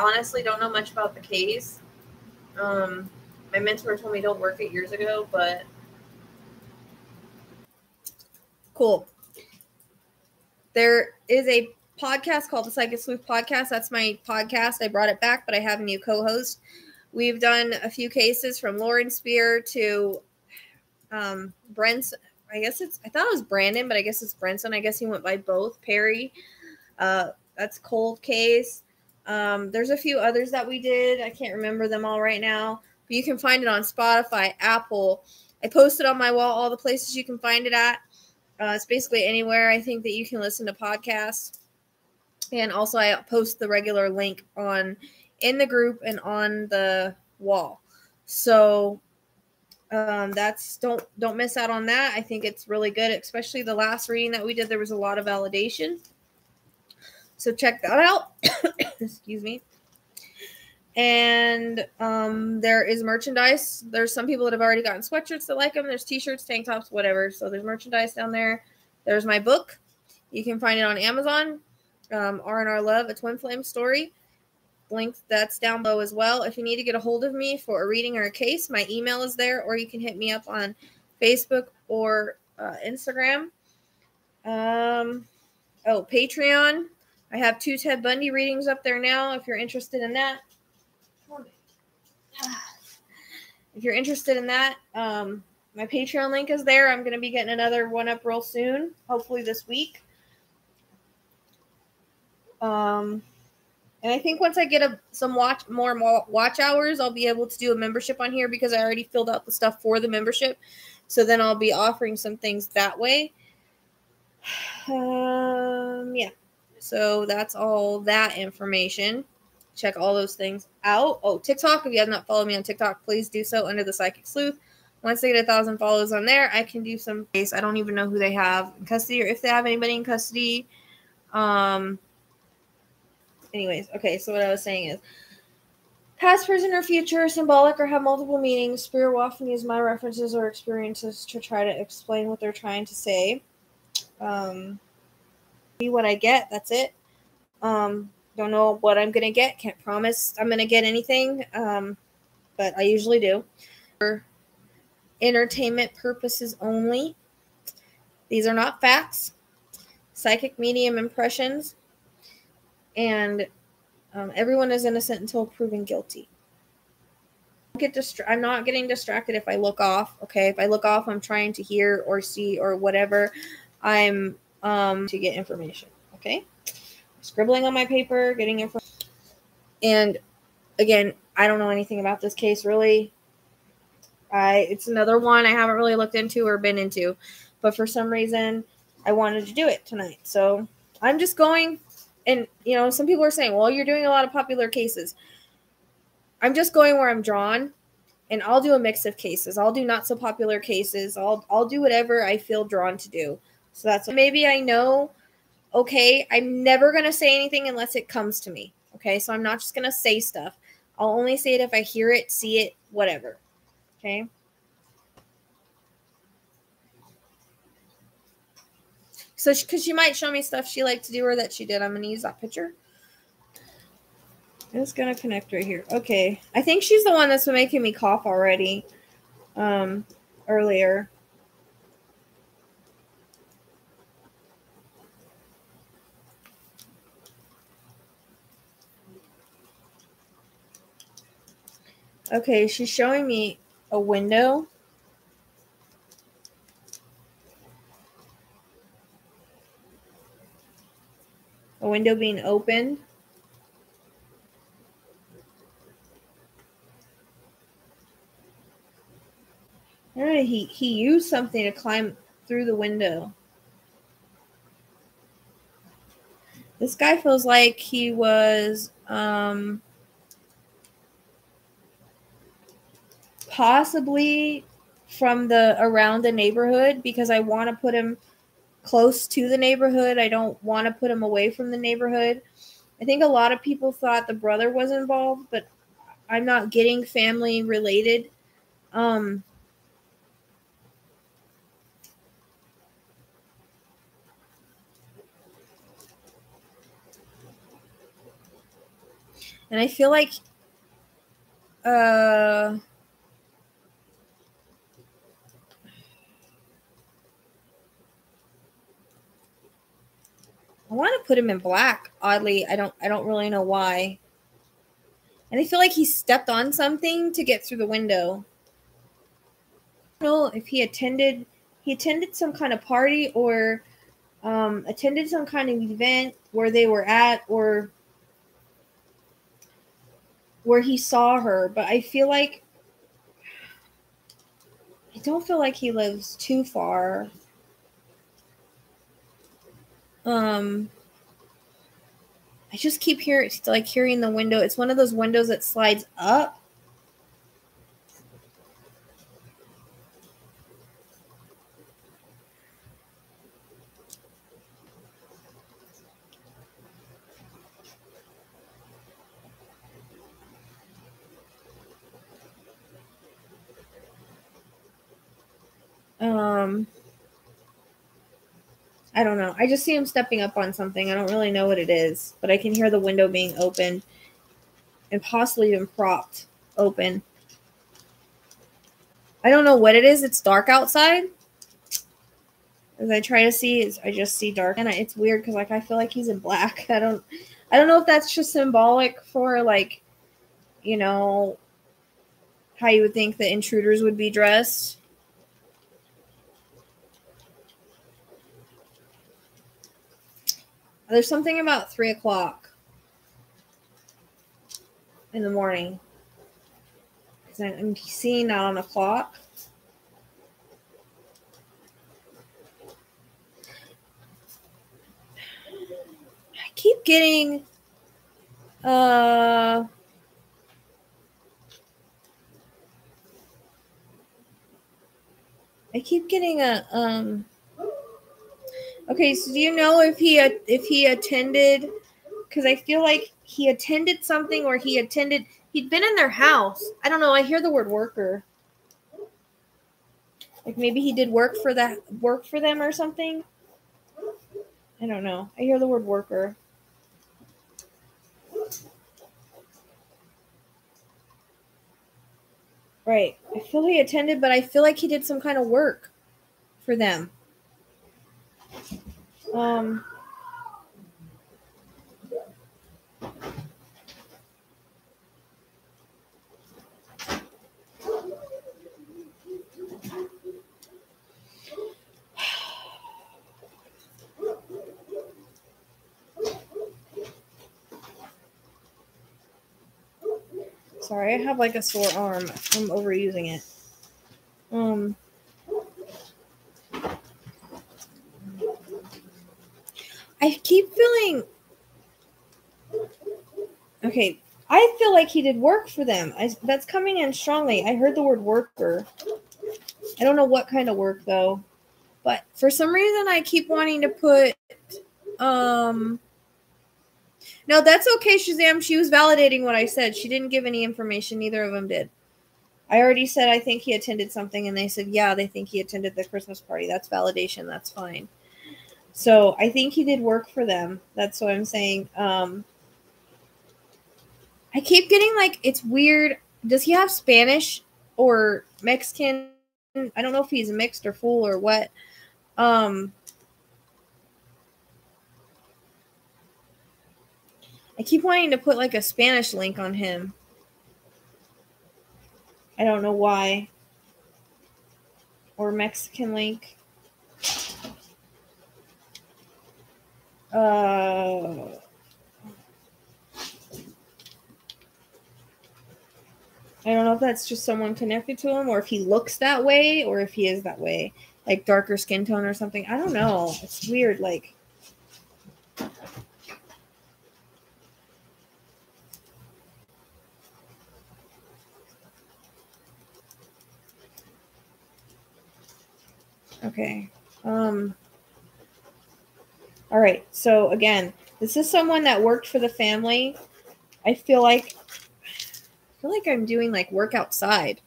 honestly don't know much about the case. My mentor told me don't work it years ago, but cool. There is a podcast called the Psychic Sleuth Podcast. That's my podcast. I brought it back, but I have a new co-host. We've done a few cases from Lauren Spear to Brent's. I thought it was Brandon, but I guess it's Brenson. I guess he went by both. Perry. That's cold case. There's a few others that we did. I can't remember them all right now, but you can find it on Spotify, Apple. I posted on my wall all the places you can find it at. It's basically anywhere I think that you can listen to podcasts. And also I post the regular link in the group and on the wall. So that's don't miss out on that. I think it's really good, especially the last reading that we did. There was a lot of validation. So check that out. Excuse me. And there is merchandise. There's some people that have already gotten sweatshirts that like them. There's t-shirts, tank tops, whatever. So there's merchandise down there. There's my book. You can find it on Amazon. R&R Love, a Twin Flame Story. Link that's down below as well. If you need to get a hold of me for a reading or a case, my email is there, or you can hit me up on Facebook or Instagram. Patreon. I have 2 Ted Bundy readings up there now if you're interested in that. If you're interested in that, my Patreon link is there. I'm going to be getting another one up real soon, hopefully this week. And I think once I get some more watch hours, I'll be able to do a membership on here because I already filled out the stuff for the membership. So then I'll be offering some things that way. Yeah. So that's all that information. Check all those things out. Oh, TikTok. If you have not followed me on TikTok, please do so under the Psychic Sleuth. Once they get 1,000 follows on there, I can do some case. I don't even know who they have in custody or if they have anybody in custody. Anyways, okay, so what I was saying is past, present, or future, symbolic, or have multiple meanings. Spirit will often use my references or experiences to try to explain what they're trying to say. See what I get, that's it. Don't know what I'm going to get. Can't promise I'm going to get anything, but I usually do. For entertainment purposes only. These are not facts. Psychic medium impressions. And everyone is innocent until proven guilty. I'm not getting distracted if I look off. Okay, if I look off, I'm trying to hear or see or whatever. I'm to get information. Okay, scribbling on my paper, getting information. And again, I don't know anything about this case really. It's another one I haven't really looked into or been into, but for some reason I wanted to do it tonight. So I'm just going. And, some people are saying, well, you're doing a lot of popular cases. I'm just going where I'm drawn, and I'll do a mix of cases. I'll do not so popular cases. I'll do whatever I feel drawn to do. So that's maybe I know, okay, I'm never going to say anything unless it comes to me. Okay, so I'm not just going to say stuff. I'll only say it if I hear it, see it, whatever. Okay. So, because she might show me stuff she liked to do or that she did. I'm going to use that picture. It's going to connect right here. Okay. I think she's the one that's been making me cough already. Earlier. Okay. She's showing me a window. A window being opened. All right, he used something to climb through the window. This guy feels like he was possibly from around the neighborhood, because I want to put him close to the neighborhood. I don't want to put him away from the neighborhood. I think a lot of people thought the brother was involved, but I'm not getting family related. And I feel like I want to put him in black. Oddly, I don't really know why. And I feel like he stepped on something to get through the window. I don't know if he attended some kind of party or attended some kind of event where they were at or where he saw her, but I don't feel like he lives too far. I just keep hearing the window. It's one of those windows that slides up. I don't know. I just see him stepping up on something. I don't really know what it is, but I can hear the window being opened and possibly even propped open. I don't know what it is. It's dark outside. As I try to see, I just see dark, and it's weird because I feel like he's in black. I don't know if that's just symbolic for how you would think the intruders would be dressed. There's something about 3:00 in the morning. I'm seeing that on a clock. I keep getting I keep getting a okay, so do you know if he attended, because I feel like he attended something or he'd been in their house. I don't know, I hear the word worker. Like maybe he did work for them or something. I don't know. I hear the word worker. Right. I feel he attended, but I feel like he did some kind of work for them. Sorry, I have like a sore arm from overusing it. I keep feeling okay. I feel like he did work for them. That's coming in strongly. I heard the word worker. I don't know what kind of work though, but for some reason I keep wanting to put No, that's okay, Shazam. She was validating what I said. She didn't give any information. Neither of them did. I already said I think he attended something, and they said, yeah, they think he attended the Christmas party. That's validation. That's fine. So I think he did work for them. That's what I'm saying. I keep getting it's weird. Does he have Spanish or Mexican? I don't know if he's mixed or full or what. I keep wanting to put a Spanish link on him. I don't know why. Or Mexican link. I don't know if that's just someone connected to him or if he looks that way or if he is that way. Like darker skin tone or something. I don't know. It's weird. Okay. All right. So again, this is someone that worked for the family. I feel like I'm doing work outside.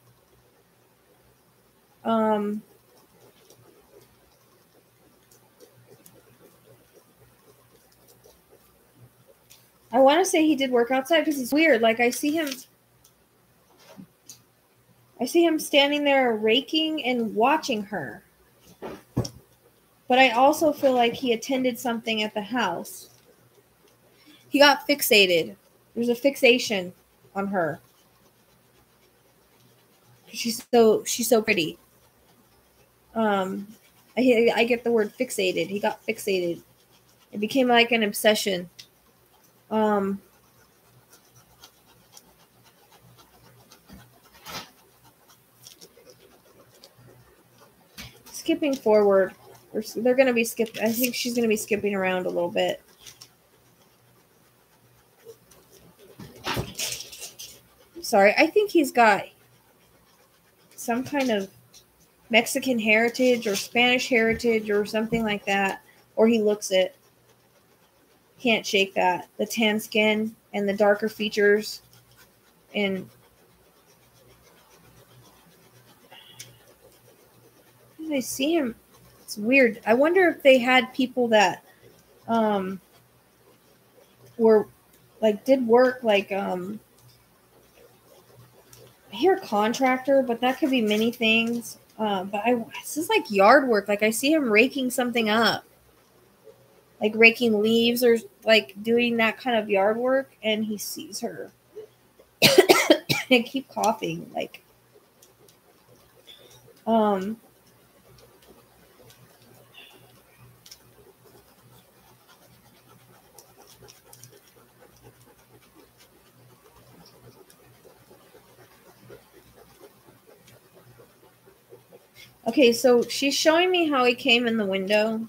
I want to say he did work outside because it's weird. Like I see him standing there raking and watching her. But I also feel like he attended something at the house. He got fixated. There's a fixation on her. She's so pretty. I get the word fixated. He got fixated. It became like an obsession. Skipping forward. They're going to be skipped. I think she's going to be skipping around a little bit. Sorry. I think he's got some kind of Mexican heritage or Spanish heritage or something like that. Or he looks it. Can't shake that. The tan skin and the darker features. And I see him. It's weird. I wonder if they had people that were like did work like I hear contractor, but that could be many things. But this is like yard work. Like I see him raking something up. Like raking leaves or like doing that kind of yard work, and he sees her. I keep coughing. Like okay, so she's showing me how he came in the window.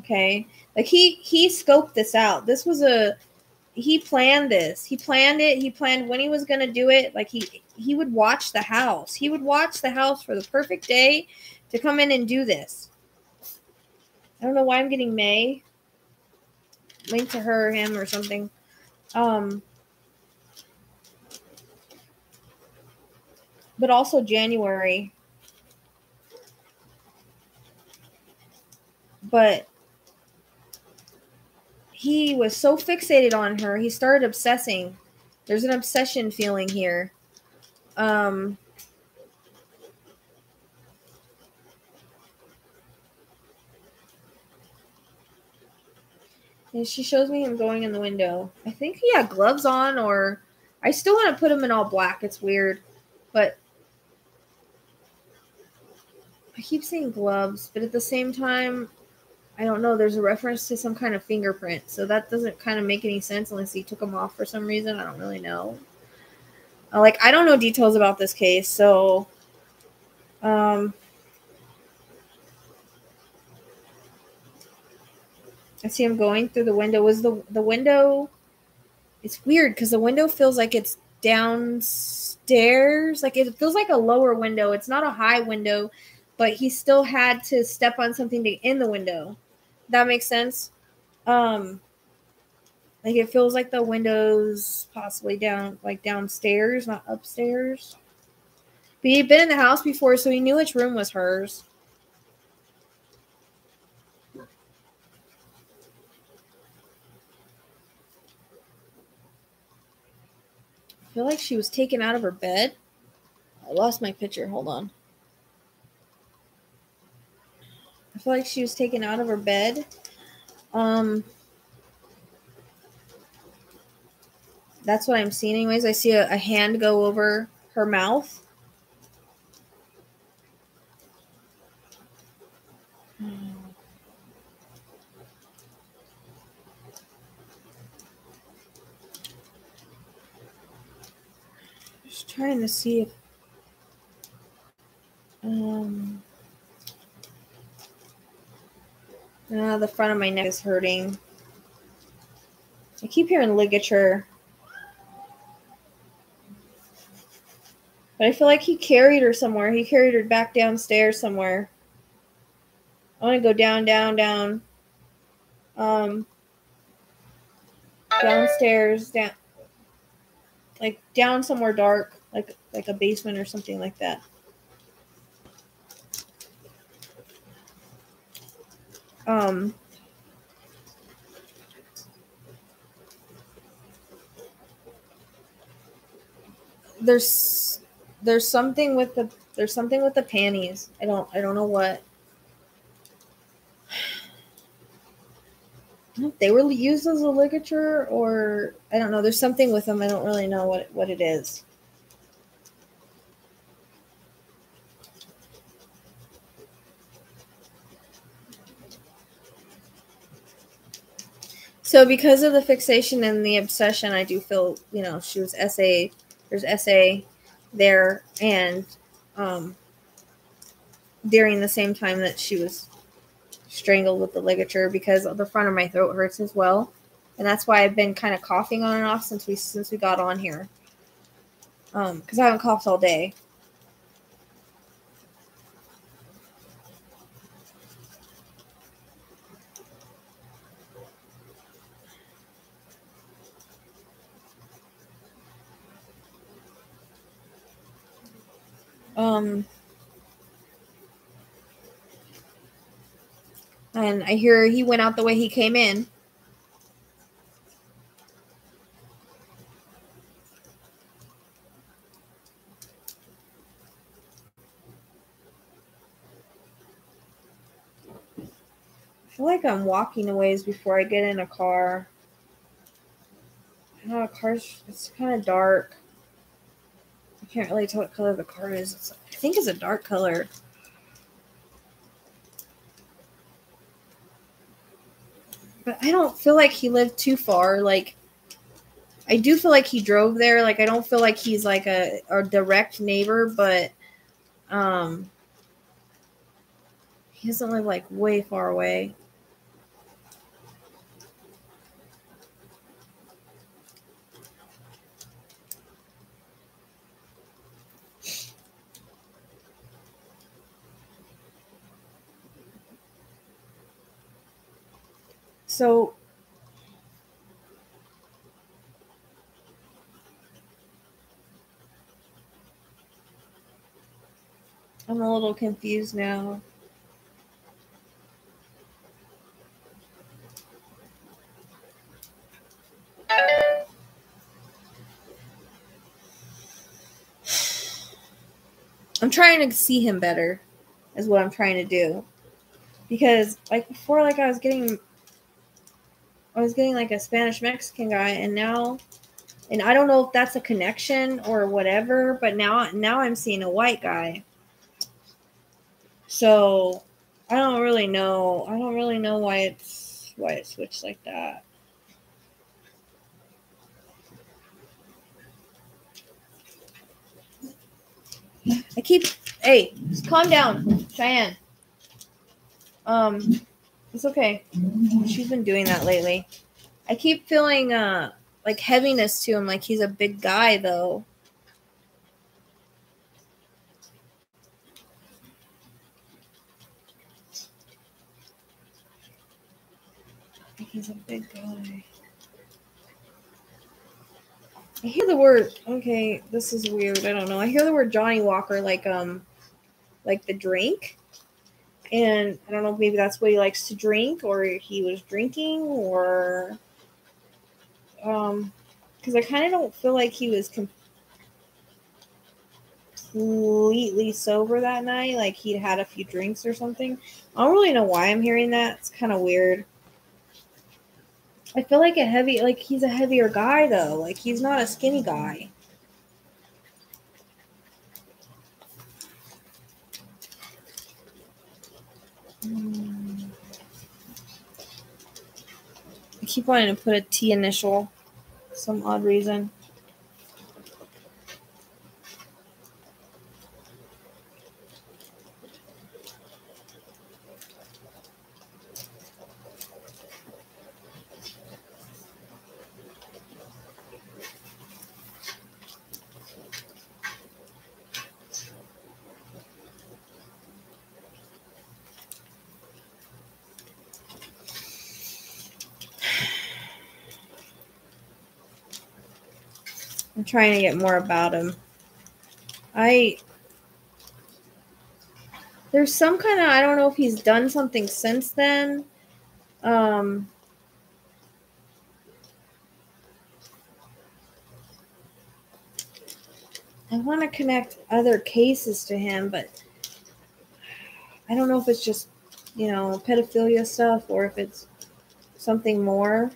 Okay. Like he scoped this out. This was he planned this. He planned it. He planned when he was going to do it. Like he would watch the house. He would watch the house for the perfect day to come in and do this. I don't know why I'm getting May. Linked to her or him or something. But also January. But he was so fixated on her, he started obsessing. There's an obsession feeling here. And she shows me him going in the window. I think he had gloves on, or I still want to put him in all black. It's weird. But I keep saying gloves, but at the same time, I don't know. There's a reference to some kind of fingerprint, so that doesn't kind of make any sense unless he took them off for some reason. I don't really know. I don't know details about this case, so I see him going through the window. Was the window? It's weird because the window feels like it's downstairs. Like it feels like a lower window. It's not a high window, but he still had to step on something to in the window. That makes sense. Like it feels like the window's possibly downstairs, not upstairs. But he'd been in the house before, so he knew which room was hers. I feel like she was taken out of her bed. I lost my picture. Hold on. I feel like she was taken out of her bed. That's what I'm seeing anyways. I see a hand go over her mouth. Just trying to see if the front of my neck is hurting. I keep hearing ligature. But I feel like he carried her somewhere. He carried her back downstairs somewhere. I want to go down. Downstairs, down. Like down somewhere dark. Like a basement or something like that. there's something with the panties. I don't know what. They were used as a ligature, or I don't know. There's something with them. I don't really know what it is. So because of the fixation and the obsession, I do feel, she was SA. There's SA there, and during the same time that she was strangled with the ligature, because the front of my throat hurts as well, and that's why I've been kind of coughing on and off since we got on here, because I haven't coughed all day. And I hear he went out the way he came in. I feel like I'm walking a ways before I get in a car. I know it's kind of dark. I can't really tell what color the car is. I think it's a dark color. But I don't feel like he lived too far. Like, I do feel like he drove there. Like, I don't feel like he's like a direct neighbor, but he doesn't live like way far away. So I'm a little confused now. I'm trying to see him better, is what I'm trying to do. Because like before, like I was getting like a Spanish Mexican guy, and I don't know if that's a connection or whatever, but now I'm seeing a white guy. So I don't really know why it switched like that. Hey, just calm down, Cheyenne. It's okay. She's been doing that lately. I keep feeling like heaviness to him, like he's a big guy though. He's a big guy. I hear the word, okay, this is weird. I don't know. I hear the word Johnny Walker, like the drink. And I don't know if maybe that's what he likes to drink, or he was drinking, or because I kind of don't feel like he was completely sober that night. Like he'd had a few drinks or something. I don't really know why I'm hearing that. It's kind of weird. I feel like he's a heavier guy though. Like he's not a skinny guy. I keep wanting to put a T initial for some odd reason. I'm trying to get more about him. There's some kind of, I don't know if he's done something since then. I want to connect other cases to him, but I don't know if it's just, pedophilia stuff or if it's something more.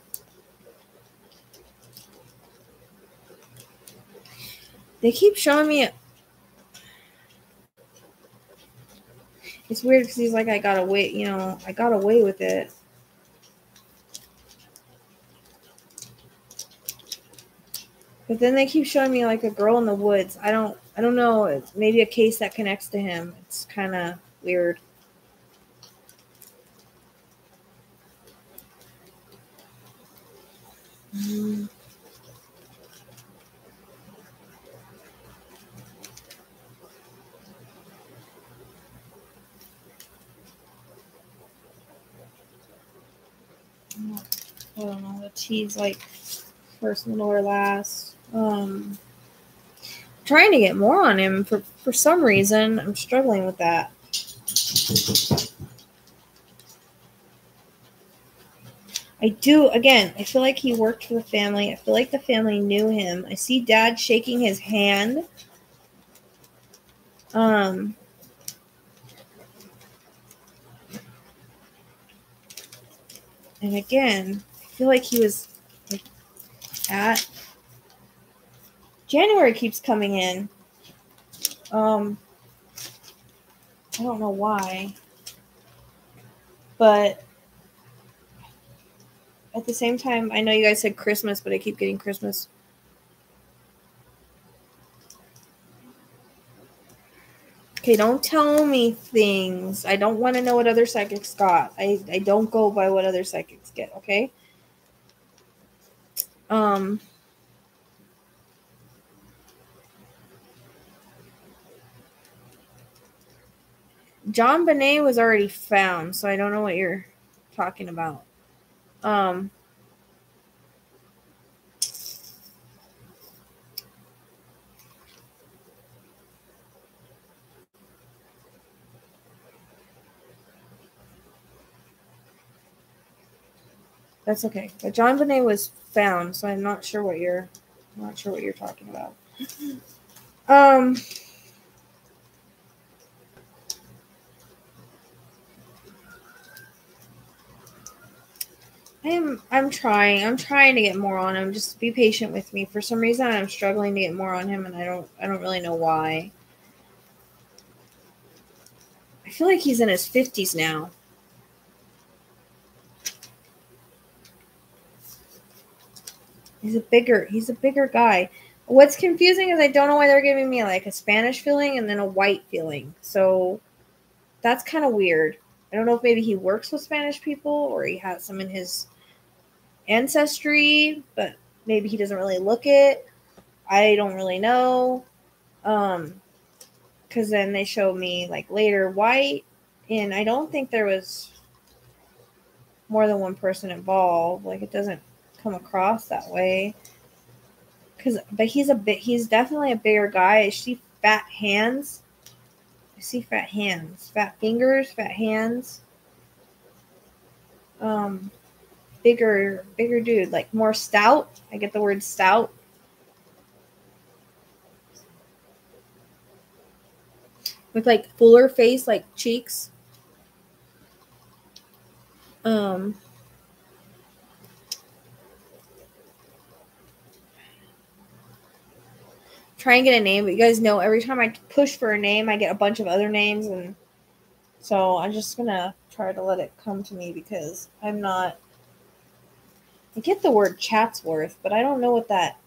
They keep showing me it. It's weird because he's like, I got away, I got away with it. But then they keep showing me like a girl in the woods. I don't know. It's maybe a case that connects to him. It's kind of weird. I don't know. The T's like first, middle, or last. Trying to get more on him for some reason. I'm struggling with that. I do, again, I feel like he worked for the family. I feel like the family knew him. I see Dad shaking his hand. And again, I feel like he was like at January keeps coming in. I don't know why. But at the same time, I know you guys said Christmas, but I keep getting Christmas. Okay, don't tell me things. I don't want to know what other psychics got. I don't go by what other psychics get, okay? JonBenet was already found, so I don't know what you're talking about. That's okay. But JonBenet was found, so I'm not sure what you're talking about. I'm trying to get more on him. Just be patient with me. For some reason I'm struggling to get more on him, and I don't really know why. I feel like he's in his 50s now. He's a bigger guy. What's confusing is I don't know why they're giving me like a Spanish feeling and then a white feeling. So that's kind of weird. I don't know if maybe he works with Spanish people or he has some in his ancestry, but maybe he doesn't really look it. I don't really know. Because then they show me like later white, and I don't think there was more than one person involved. Like it doesn't come across that way. But he's definitely a bigger guy. I see fat hands. Fat fingers, fat hands. Bigger dude, like more stout. I get the word stout. With like fuller face, like cheeks. Try and get a name, but you guys know every time I push for a name, I get a bunch of other names, and so I'm just gonna try to let it come to me because I'm not. I get the word Chatsworth, but I don't know what that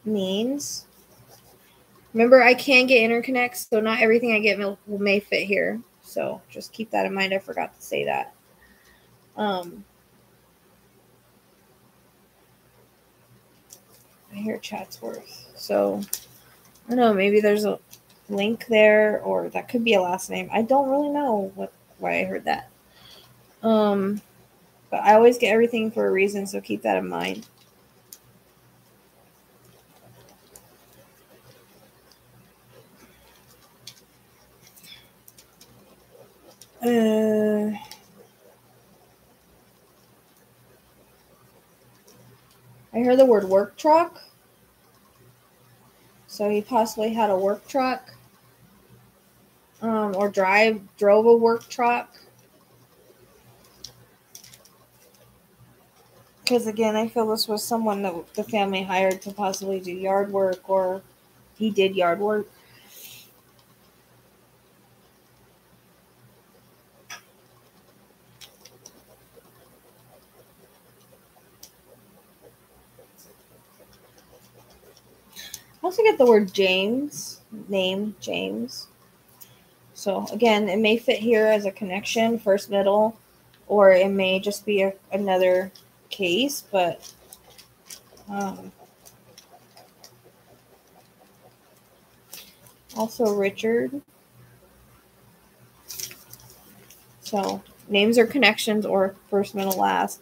means. Remember, I can get interconnects, so not everything I get may fit here. So just keep that in mind. I forgot to say that. I hear Chatsworth. So I don't know, maybe there's a link there, or that could be a last name. I don't really know why I heard that. But I always get everything for a reason, so keep that in mind. I heard the word work truck. So he possibly had a work truck, or drove a work truck. Because again, I feel this was someone that the family hired to possibly do yard work, or he did yard work. I also get the word James, name James. So again, it may fit here as a connection, first, middle, or it may just be another case, but also Richard. So names are connections or first, middle, last,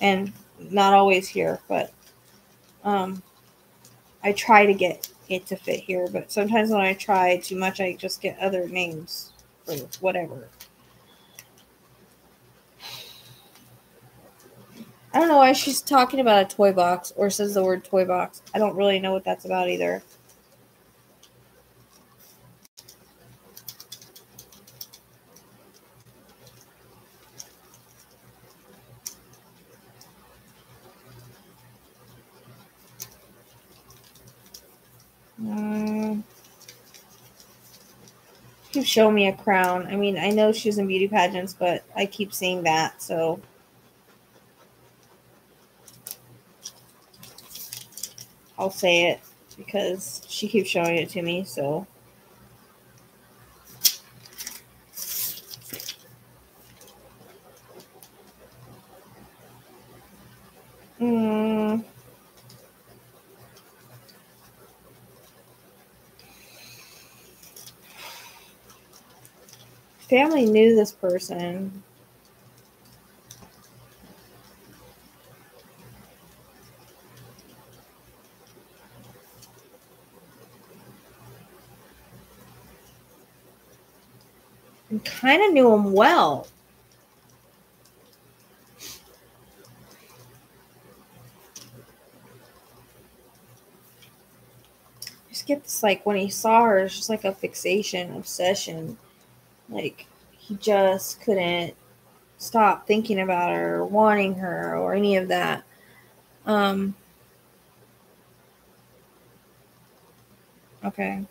and not always here, but I try to get it to fit here, but sometimes when I try too much, I just get other names for whatever. I don't know why she's talking about a toy box or says the word toy box. I don't really know what that's about either. Keep showing me a crown. I mean, I know she's in beauty pageants, but I keep seeing that, so I'll say it because she keeps showing it to me, so. Family knew this person. And kind of knew him well. Just get this, like, when he saw her, it's just like a fixation, obsession. Like, he just couldn't stop thinking about her, or wanting her, or any of that. Okay.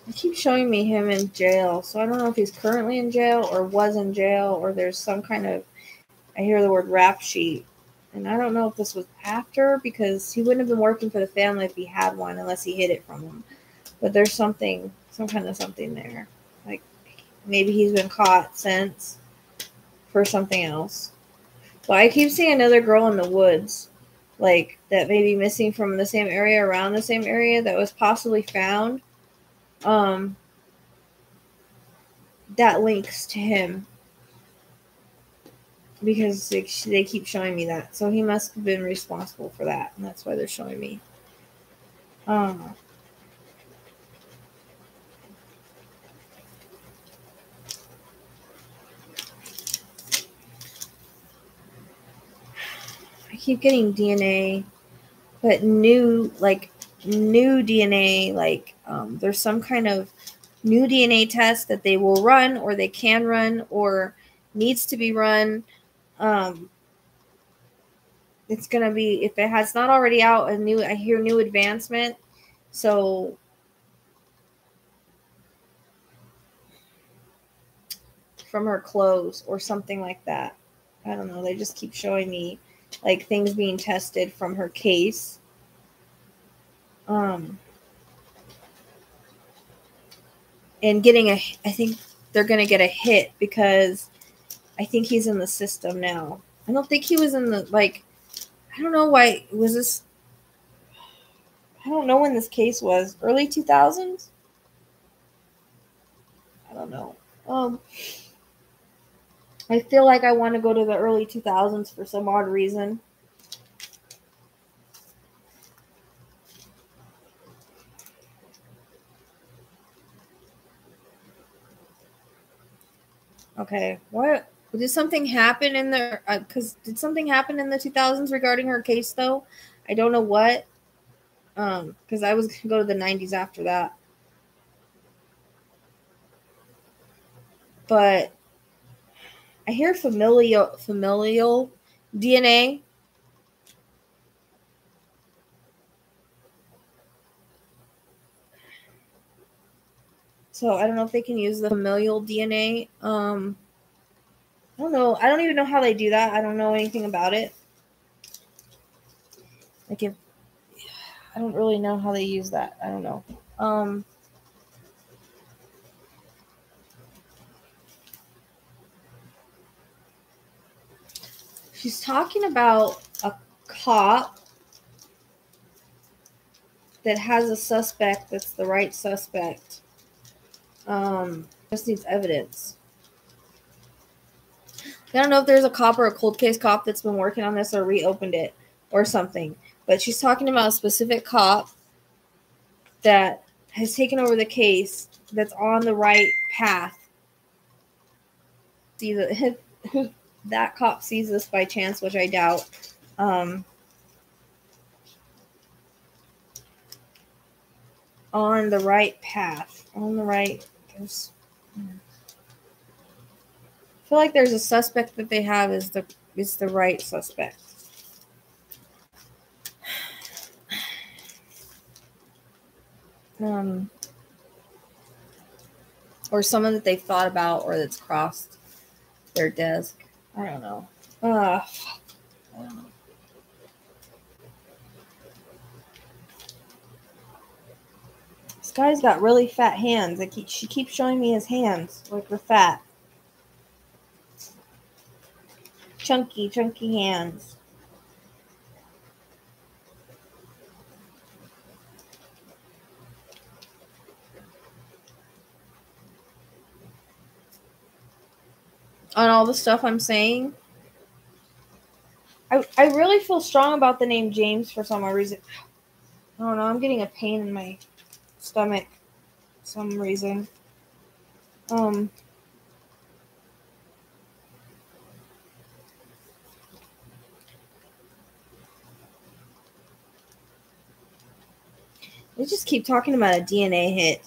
It keeps showing me him in jail, so I don't know if he's currently in jail or was in jail, or there's some kind of, I hear the word rap sheet, and I don't know if this was after, because he wouldn't have been working for the family if he had one unless he hid it from them. But there's something, some kind of something there. Like, maybe he's been caught since for something else. But I keep seeing another girl in the woods, like, that may be missing from the same area, around the same area, that was possibly found. That links to him, because they keep showing me that. So he must have been responsible for that, and that's why they're showing me. I keep getting DNA, but new DNA, like, there's some kind of new DNA test that they will run, or they can run, or needs to be run. It's gonna be, if it has not already out, I hear new advancement. So from her clothes or something like that. I don't know. They just keep showing me, like, things being tested from her case. And getting I think they're going to get a hit, because I think he's in the system now. I don't think he was in the, like, I don't know why, was this, I don't know when this case was. Early 2000s? I don't know. I feel like I want to go to the early 2000s for some odd reason. Okay, what? Did something happen in the... did something happen in the 2000s regarding her case, though? I don't know what. Because I was going to go to the 90s after that. But I hear familial DNA. So I don't know if they can use the familial DNA. I don't know. I don't even know how they do that. I don't know anything about it. Like if I don't really know how they use that. I don't know. She's talking about a cop that has a suspect that's the right suspect. Just needs evidence. I don't know if there's a cop or a cold case cop that's been working on this or reopened it or something. But she's talking about a specific cop that has taken over the case that's on the right path. That cop sees this by chance, which I doubt. On the right path. On the right. I feel like there's a suspect that they have is the right suspect. Or someone that they've thought about or that's crossed their desk. I don't know. I don't know. This guy's got really fat hands. She keeps showing me his hands. Like they're fat. Chunky hands. On all the stuff I'm saying, I really feel strong about the name James for some reason. I don't know. I'm getting a pain in my stomach for some reason. They just keep talking about a DNA hit.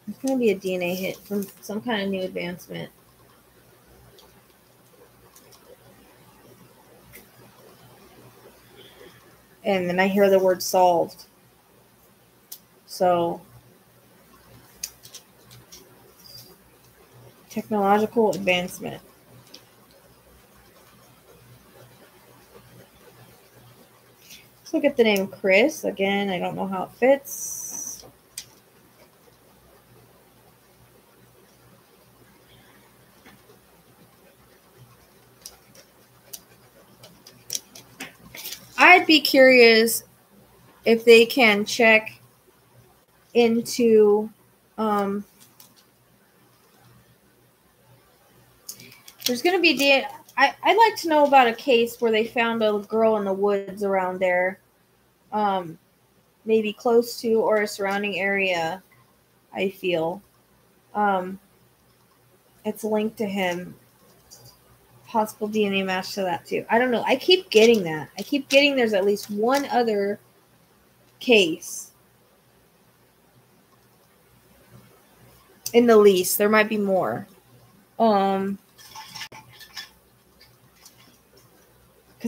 It's going to be a DNA hit from some kind of new advancement. And then I hear the word solved. So, technological advancement. Let's look at the name Chris. Again, I don't know how it fits. I'd be curious if they can check into there's going to be DNA. I'd like to know about a case where they found a girl in the woods around there, maybe close to or a surrounding area. I feel it's linked to him. Possible DNA match to that too. I don't know. I keep getting that. I keep getting there's at least one other case in the lease. There might be more. Because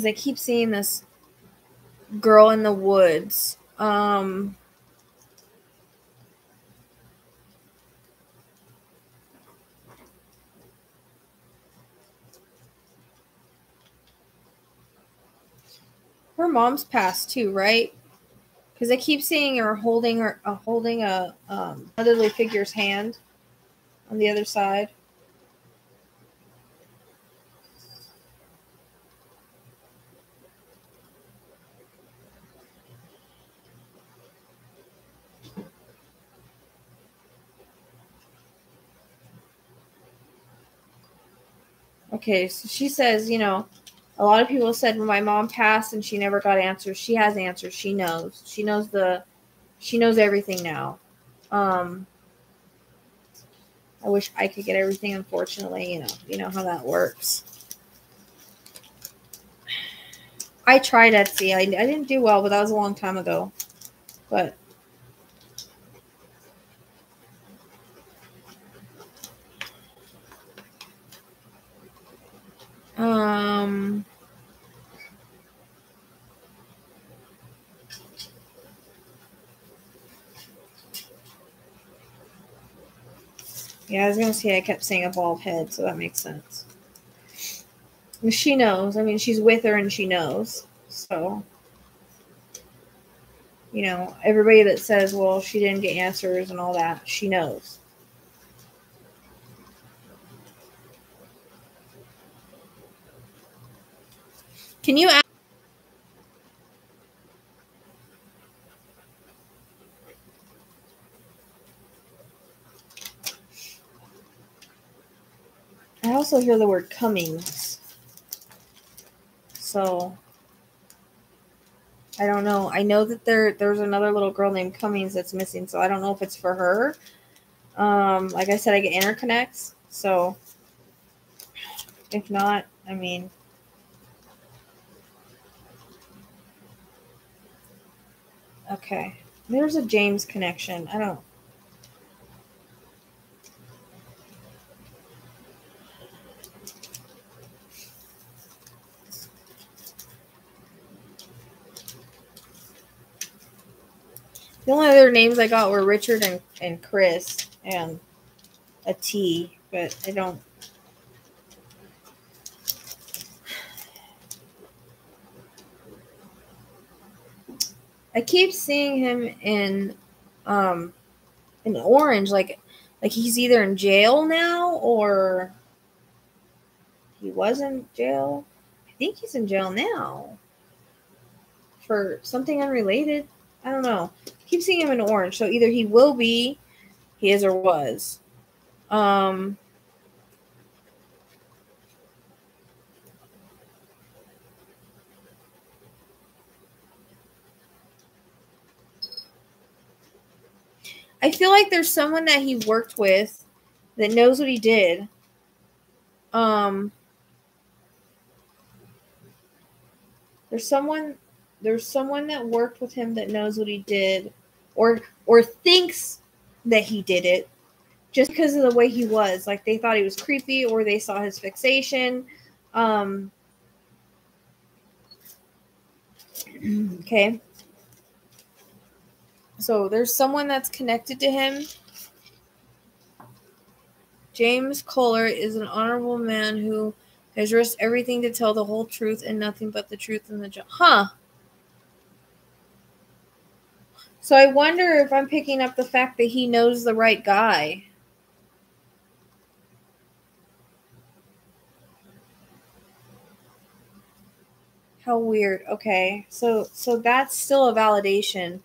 I keep seeing this girl in the woods. Her mom's passed too, right? Because I keep seeing her holding a motherly figure's hand on the other side. Okay, so she says, you know, a lot of people said when my mom passed and she never got answers. She has answers. She knows. She knows everything now. I wish I could get everything. Unfortunately, you know how that works. I tried Etsy. I didn't do well, but that was a long time ago. But yeah, I was gonna say I kept saying a bald head, so that makes sense. She knows. I mean, she's with her and she knows. So, you know, everybody that says, well, she didn't get answers and all that, she knows. Can you ask? I also hear the word Cummings. So, I don't know. I know that there's another little girl named Cummings that's missing, so I don't know if it's for her. Like I said, I get interconnects, so if not, I mean, okay. There's a James connection. I don't. The only other names I got were Richard and Chris and a T, but I don't. I keep seeing him in orange, like he's either in jail now or he was in jail. I think he's in jail now for something unrelated. I don't know. I keep seeing him in orange, so either he will be, he is or was. I feel like there's someone that he worked with that knows what he did. There's someone that worked with him that knows what he did or thinks that he did it just because of the way he was. Like they thought he was creepy or they saw his fixation. Okay. So there's someone that's connected to him. James Kohler is an honorable man who has risked everything to tell the whole truth and nothing but the truth in the job. Huh. So I wonder if I'm picking up the fact that he knows the right guy. How weird. Okay. So that's still a validation.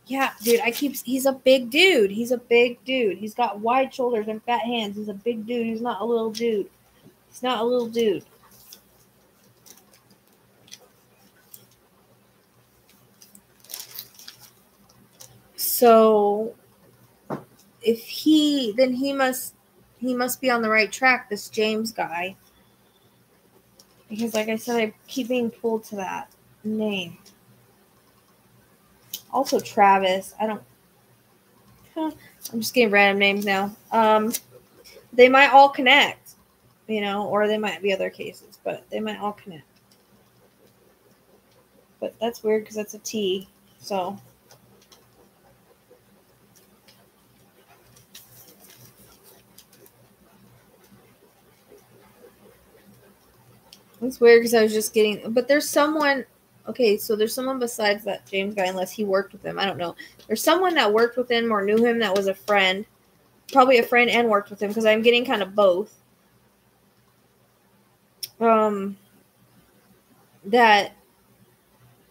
Yeah, dude, he's a big dude. He's a big dude. He's got wide shoulders and fat hands. He's a big dude. He's not a little dude. He's not a little dude. So if then he must be on the right track, this James guy. Because like I said, I keep being pulled to that name. Also Travis. I'm just getting random names now. They might all connect, or they might be other cases, but they might all connect. But that's weird because that's a T, so. It's weird because I was just getting, but there's someone, okay, so there's someone besides that James guy, unless he worked with him. I don't know. There's someone that worked with him or knew him that was a friend, probably a friend and worked with him because I'm getting kind of both. That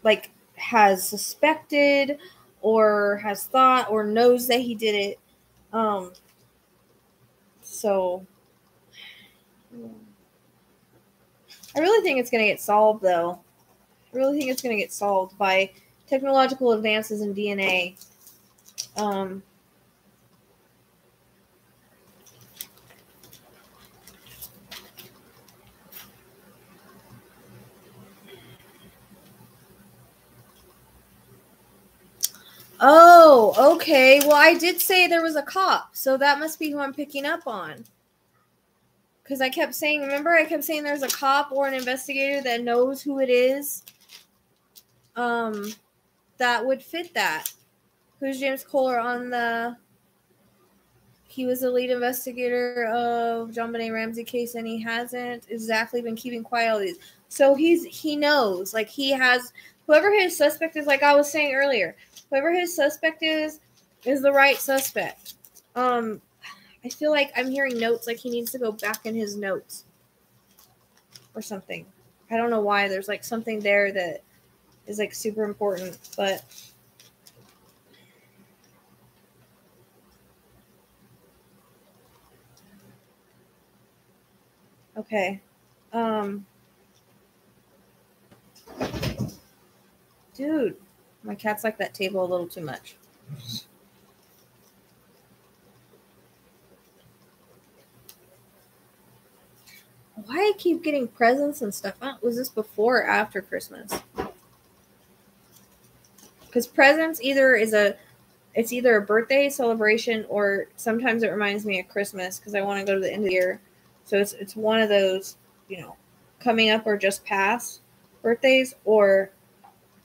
like has suspected or has thought or knows that he did it. So I really think it's going to get solved, though. I really think it's going to get solved by technological advances in DNA. Oh, okay. Well, I did say there was a cop, so that must be who I'm picking up on. Because I kept saying, remember, I kept saying there's a cop or an investigator that knows who it is. That would fit that. Who's James Kohler on the... He was the lead investigator of JonBenet Ramsey case, and he hasn't exactly been keeping quiet all these. So he knows. Like, he has... Whoever his suspect is, like I was saying earlier, whoever his suspect is the right suspect. I feel like I'm hearing notes, like he needs to go back in his notes or something. I don't know why. There's like something there that is like super important, but okay. Dude, my cat's like that table a little too much. Why I keep getting presents and stuff? Was this before or after Christmas? Because presents it's either a birthday celebration or sometimes it reminds me of Christmas because I want to go to the end of the year. So it's one of those, coming up or just past birthdays or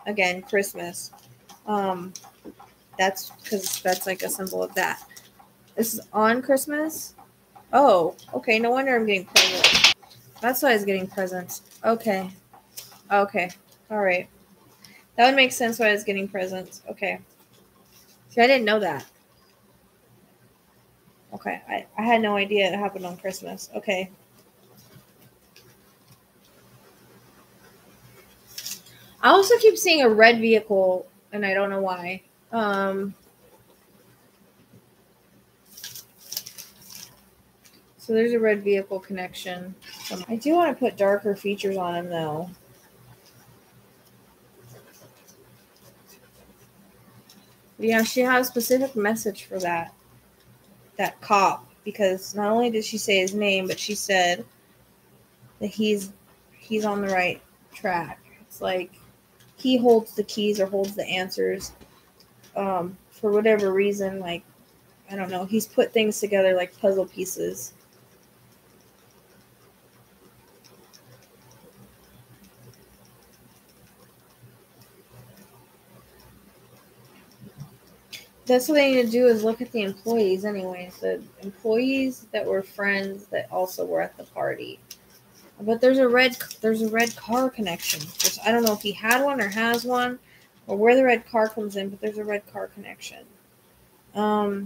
again Christmas. That's because that's like a symbol of that. This is on Christmas. Oh, okay. No wonder I'm getting presents. That's why I was getting presents. Okay. All right. That would make sense why I was getting presents. Okay. See, I didn't know that. Okay. I had no idea it happened on Christmas. Okay. I also keep seeing a red vehicle, and I don't know why. So there's a red vehicle connection. I do want to put darker features on him, though. Yeah, she has a specific message for that cop, because not only did she say his name, but she said that he's on the right track. It's like he holds the keys or holds the answers for whatever reason. Like, I don't know. He's put things together like puzzle pieces. That's what they need to do is look at the employees anyways. The employees that were friends that also were at the party. But there's a red car connection. I don't know if he had one or has one or where the red car comes in, but there's a red car connection. I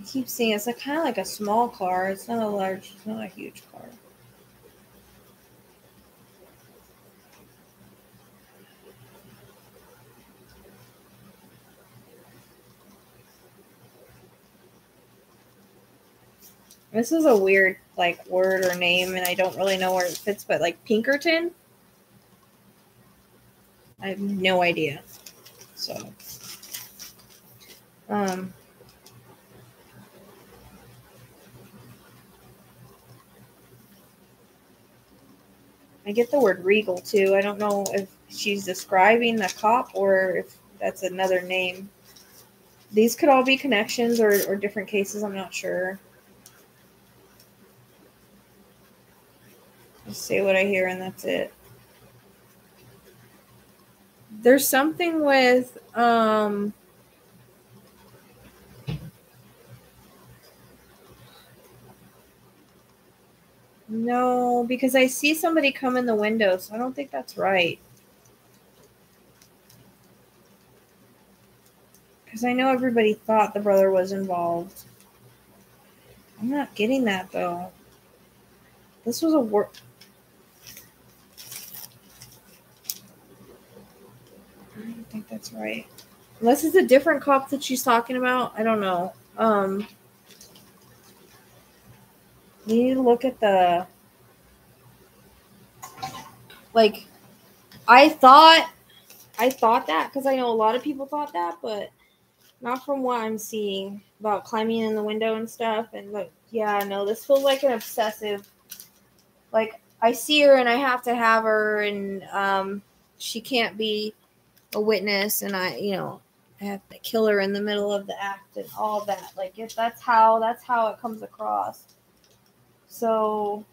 keep seeing it's like kind of like a small car. It's not a huge car. This is a weird like word or name, and I don't really know where it fits, but like Pinkerton? I have no idea. So, I get the word regal too. I don't know if she's describing the cop or if that's another name. These could all be connections or different cases. I'm not sure. Just say what I hear and that's it. There's something with no, because I see somebody come in the window, so I don't think that's right. Because I know everybody thought the brother was involved. I'm not getting that though. This was a work. I don't think that's right. Unless it's a different cop that she's talking about. I don't know. You need to look at the, like, I thought that because I know a lot of people thought that, but not from what I'm seeing about climbing in the window and stuff. And like, yeah, no, this feels like an obsessive. Like, I see her and I have to have her, and she can't be a witness, and I have to kill her in the middle of the act and all that. Like, if that's how it comes across. So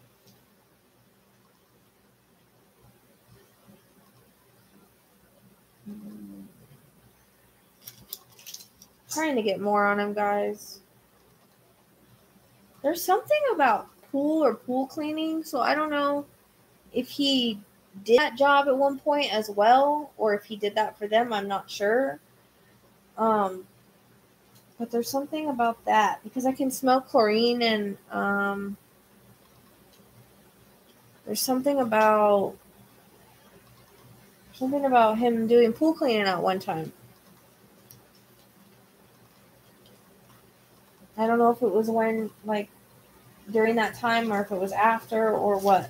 trying to get more on him, guys. There's something about pool cleaning, so I don't know if he did that job at one point as well, or if he did that for them. I'm not sure. But there's something about that because I can smell chlorine, and there's something about him doing pool cleaning at one time. I don't know if it was when, like, during that time, or if it was after, or what.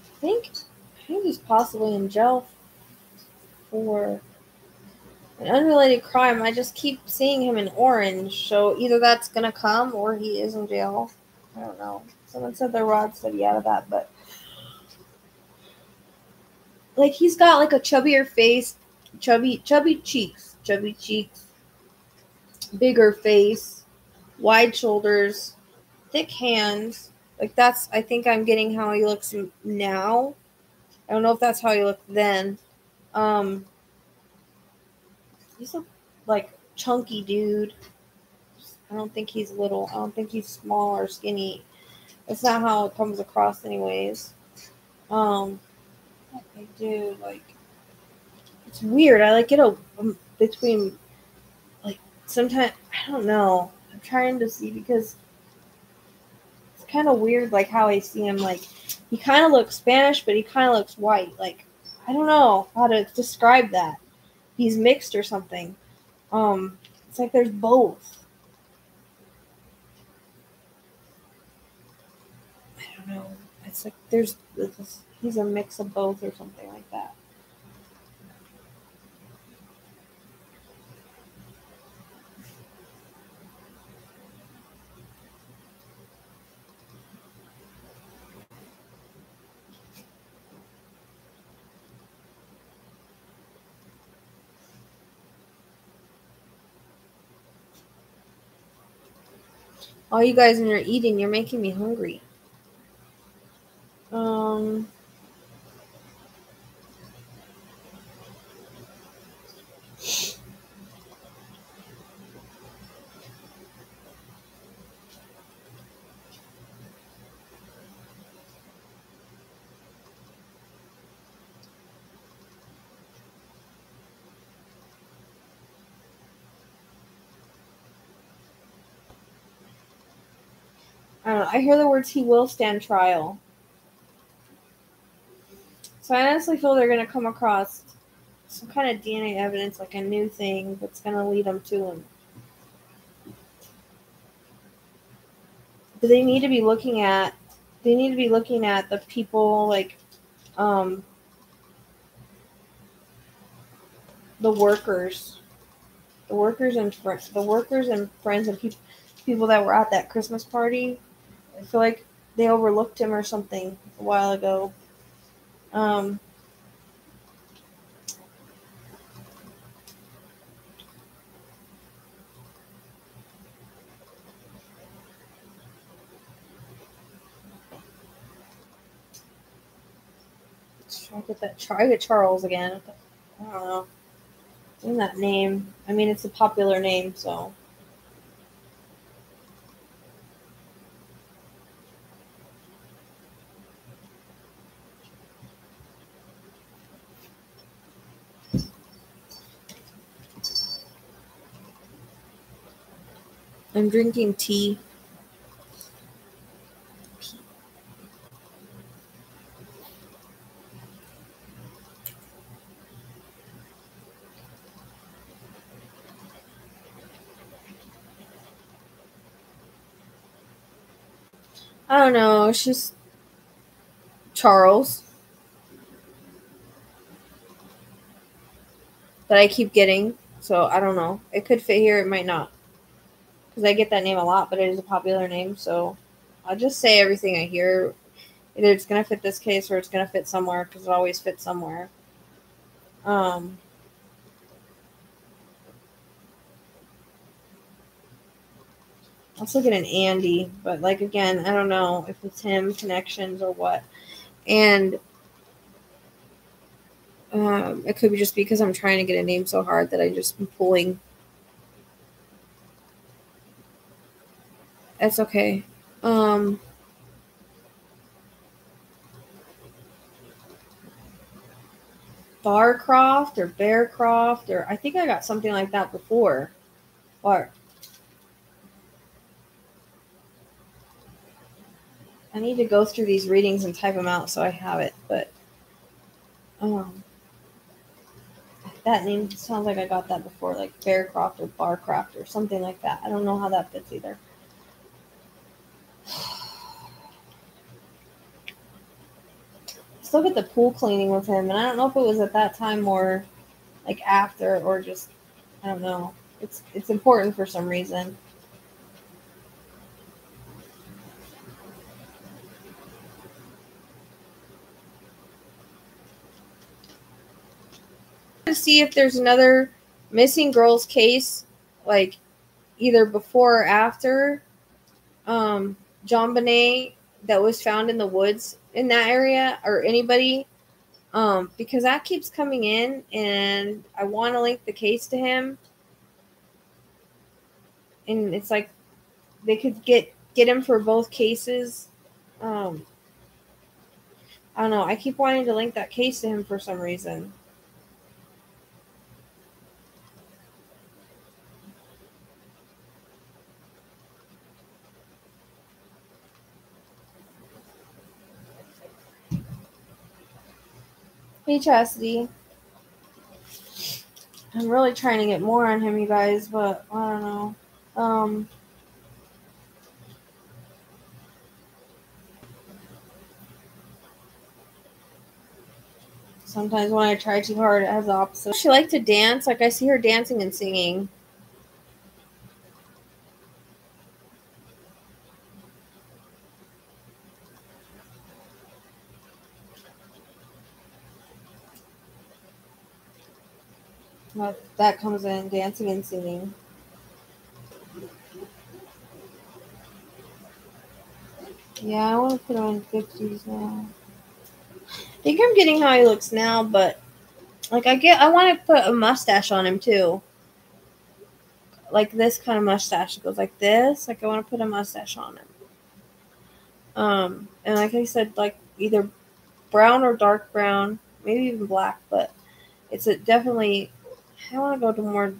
I think he's possibly in jail for an unrelated crime. I just keep seeing him in orange, so either that's gonna come or he is in jail. I don't know. Someone said the rod study out of that, but like, he's got like a chubbier face, chubby cheeks, bigger face, wide shoulders, thick hands. Like, that's, I think I'm getting how he looks now. I don't know if that's how he looked then. He's a, like, chunky dude. I don't think he's little. I don't think he's small or skinny. That's not how it comes across anyways. I do, like, it's weird. I like get a between, like, sometimes, I don't know. I'm trying to see because it's kind of weird, like, how I see him. Like, he kind of looks Spanish, but he kind of looks white. Like, I don't know how to describe that. He's mixed or something. It's like there's both. I don't know. It's like he's a mix of both or something like that. All you guys, when you're eating, you're making me hungry. I don't know. I hear the words "he will stand trial." So I honestly feel they're going to come across some kind of DNA evidence, like a new thing that's going to lead them to him. But they need to be looking at the people, like, the workers and friends and people that were at that Christmas party. I feel like they overlooked him or something a while ago. Try to get Charles again. I don't know. In that name. I mean, it's a popular name, so. I'm drinking tea. I don't know. It's just Charles that I keep getting. So I don't know. It could fit here. It might not. Because I get that name a lot, but it is a popular name. So I'll just say everything I hear. Either it's going to fit this case or it's going to fit somewhere, because it always fits somewhere. Let's look at an Andy, but like, again, I don't know if it's him, connections, or what. And it could be just because I'm trying to get a name so hard that I just am pulling. That's okay. Barcroft or Bearcroft, or I think I got something like that before. Or I need to go through these readings and type them out so I have it, but that name sounds like I got that before, like Bearcroft or Barcroft or something like that. I don't know how that fits either. Let's look at the pool cleaning with him, and I don't know if it was at that time or like after, or just, I don't know. It's important for some reason. To see if there's another missing girls case, like either before or after JonBenet, that was found in the woods in that area, or anybody, because that keeps coming in, and I want to link the case to him, and it's like they could get him for both cases. I don't know. I keep wanting to link that case to him for some reason. Hey, Chastity. I'm really trying to get more on him, you guys, but I don't know. Sometimes when I try too hard, it has the opposite. She likes to dance. Like, I see her dancing and singing. That comes in, dancing and singing. Yeah, I want to put him in 50s now. I think I'm getting how he looks now, but like I want to put a mustache on him too. Like this kind of mustache. It goes like this. Like I want to put a mustache on him. And like I said, like either brown or dark brown, maybe even black, but it's definitely, I want to go to more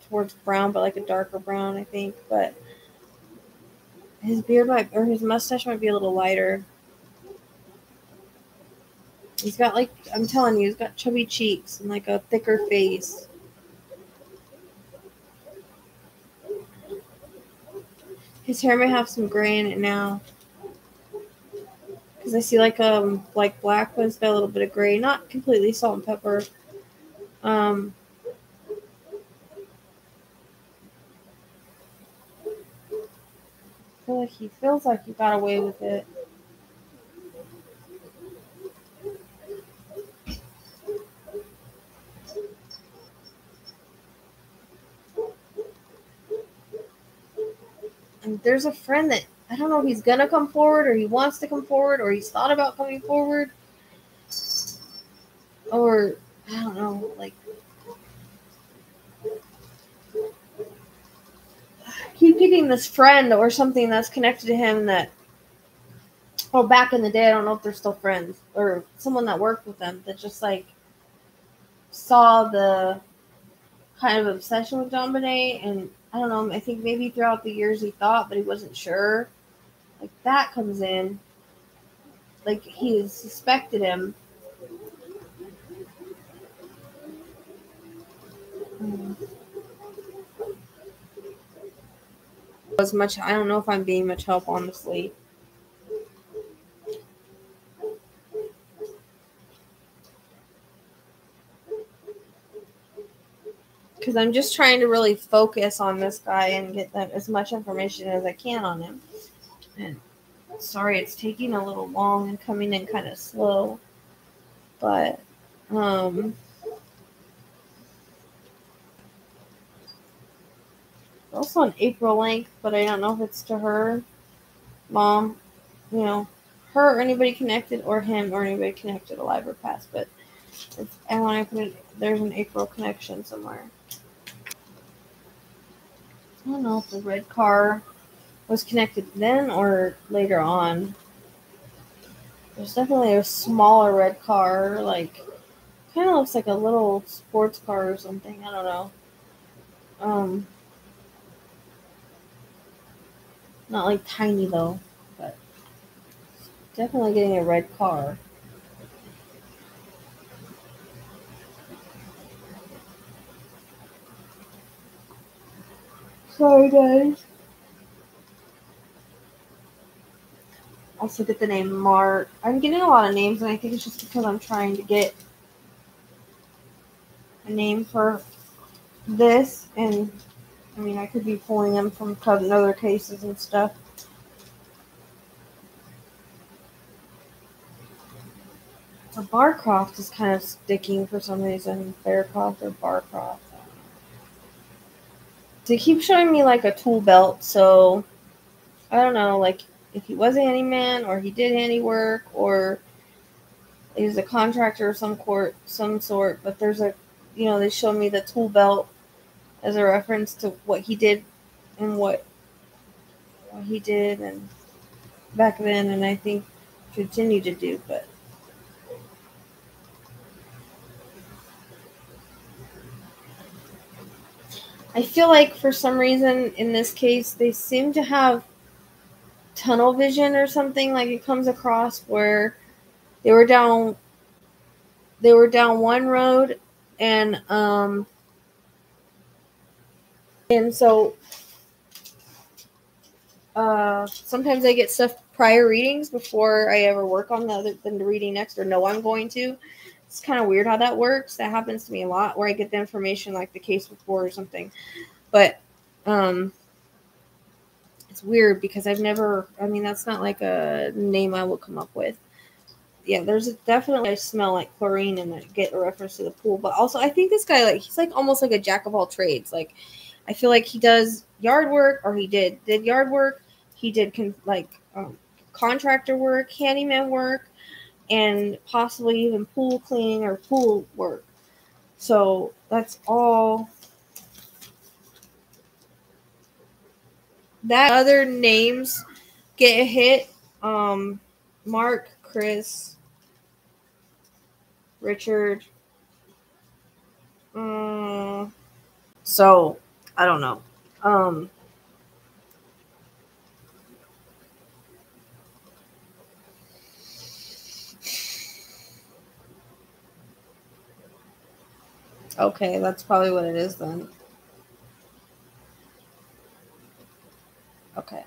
towards brown, but like a darker brown, I think. But his beard his mustache might be a little lighter. He's got, like, I'm telling you, he's got chubby cheeks and like a thicker face. His hair may have some gray in it now, because I see like black, but it's got a little bit of gray, not completely salt and pepper. I feel like he feels like he got away with it. And there's a friend that I don't know if he's gonna come forward, or he wants to come forward, or he's thought about coming forward, or I don't know, like, I keep getting this friend or something that's connected to him that, well, back in the day, I don't know if they're still friends, or someone that worked with them that just like saw the kind of obsession with JonBenet, and I don't know, I think maybe throughout the years he thought, but he wasn't sure. Like, that comes in. Like, he suspected him. As much, I don't know if I'm being much help, honestly. Because I'm just trying to really focus on this guy and get as much information as I can on him. And sorry, it's taking a little long and coming in kind of slow. But, also an April length, but I don't know if it's to her, mom, her or anybody connected, or him or anybody connected, alive or past. But I want to put it, there's an April connection somewhere. I don't know if the red car was connected then or later on. There's definitely a smaller red car, like, kind of looks like a little sports car or something. I don't know. Not like tiny though, but definitely getting a red car. Sorry, guys. Also get the name Mark. I'm getting a lot of names, and I think it's just because I'm trying to get a name for this, and I mean, I could be pulling them from other cases and stuff. So Barcroft is kind of sticking for some reason. Bearcroft or Barcroft. They keep showing me like a tool belt, so I don't know, like if he was a handyman or he did handiwork or he was a contractor of some sort. But there's they show me the tool belt as a reference to what he did and what he did and back then, and I think continue to do. But I feel like for some reason in this case they seem to have tunnel vision or something. Like, it comes across where they were down one road, and so sometimes I get stuff prior readings before I ever work on the reading next, or know I'm going to. It's kind of weird how that works. That happens to me a lot, where I get the information like the case before or something. But it's weird because I've never, I mean, that's not like a name I will come up with. Yeah, there's definitely a smell like chlorine, and I get a reference to the pool. But also, I think this guy, like, he's like almost like a jack of all trades. Like, I feel like he does yard work, or he did yard work. He did contractor work, handyman work, and possibly even pool cleaning or pool work. So that's all. That other names get a hit. Mark, Chris, Richard. So I don't know. Okay, that's probably what it is then. Okay.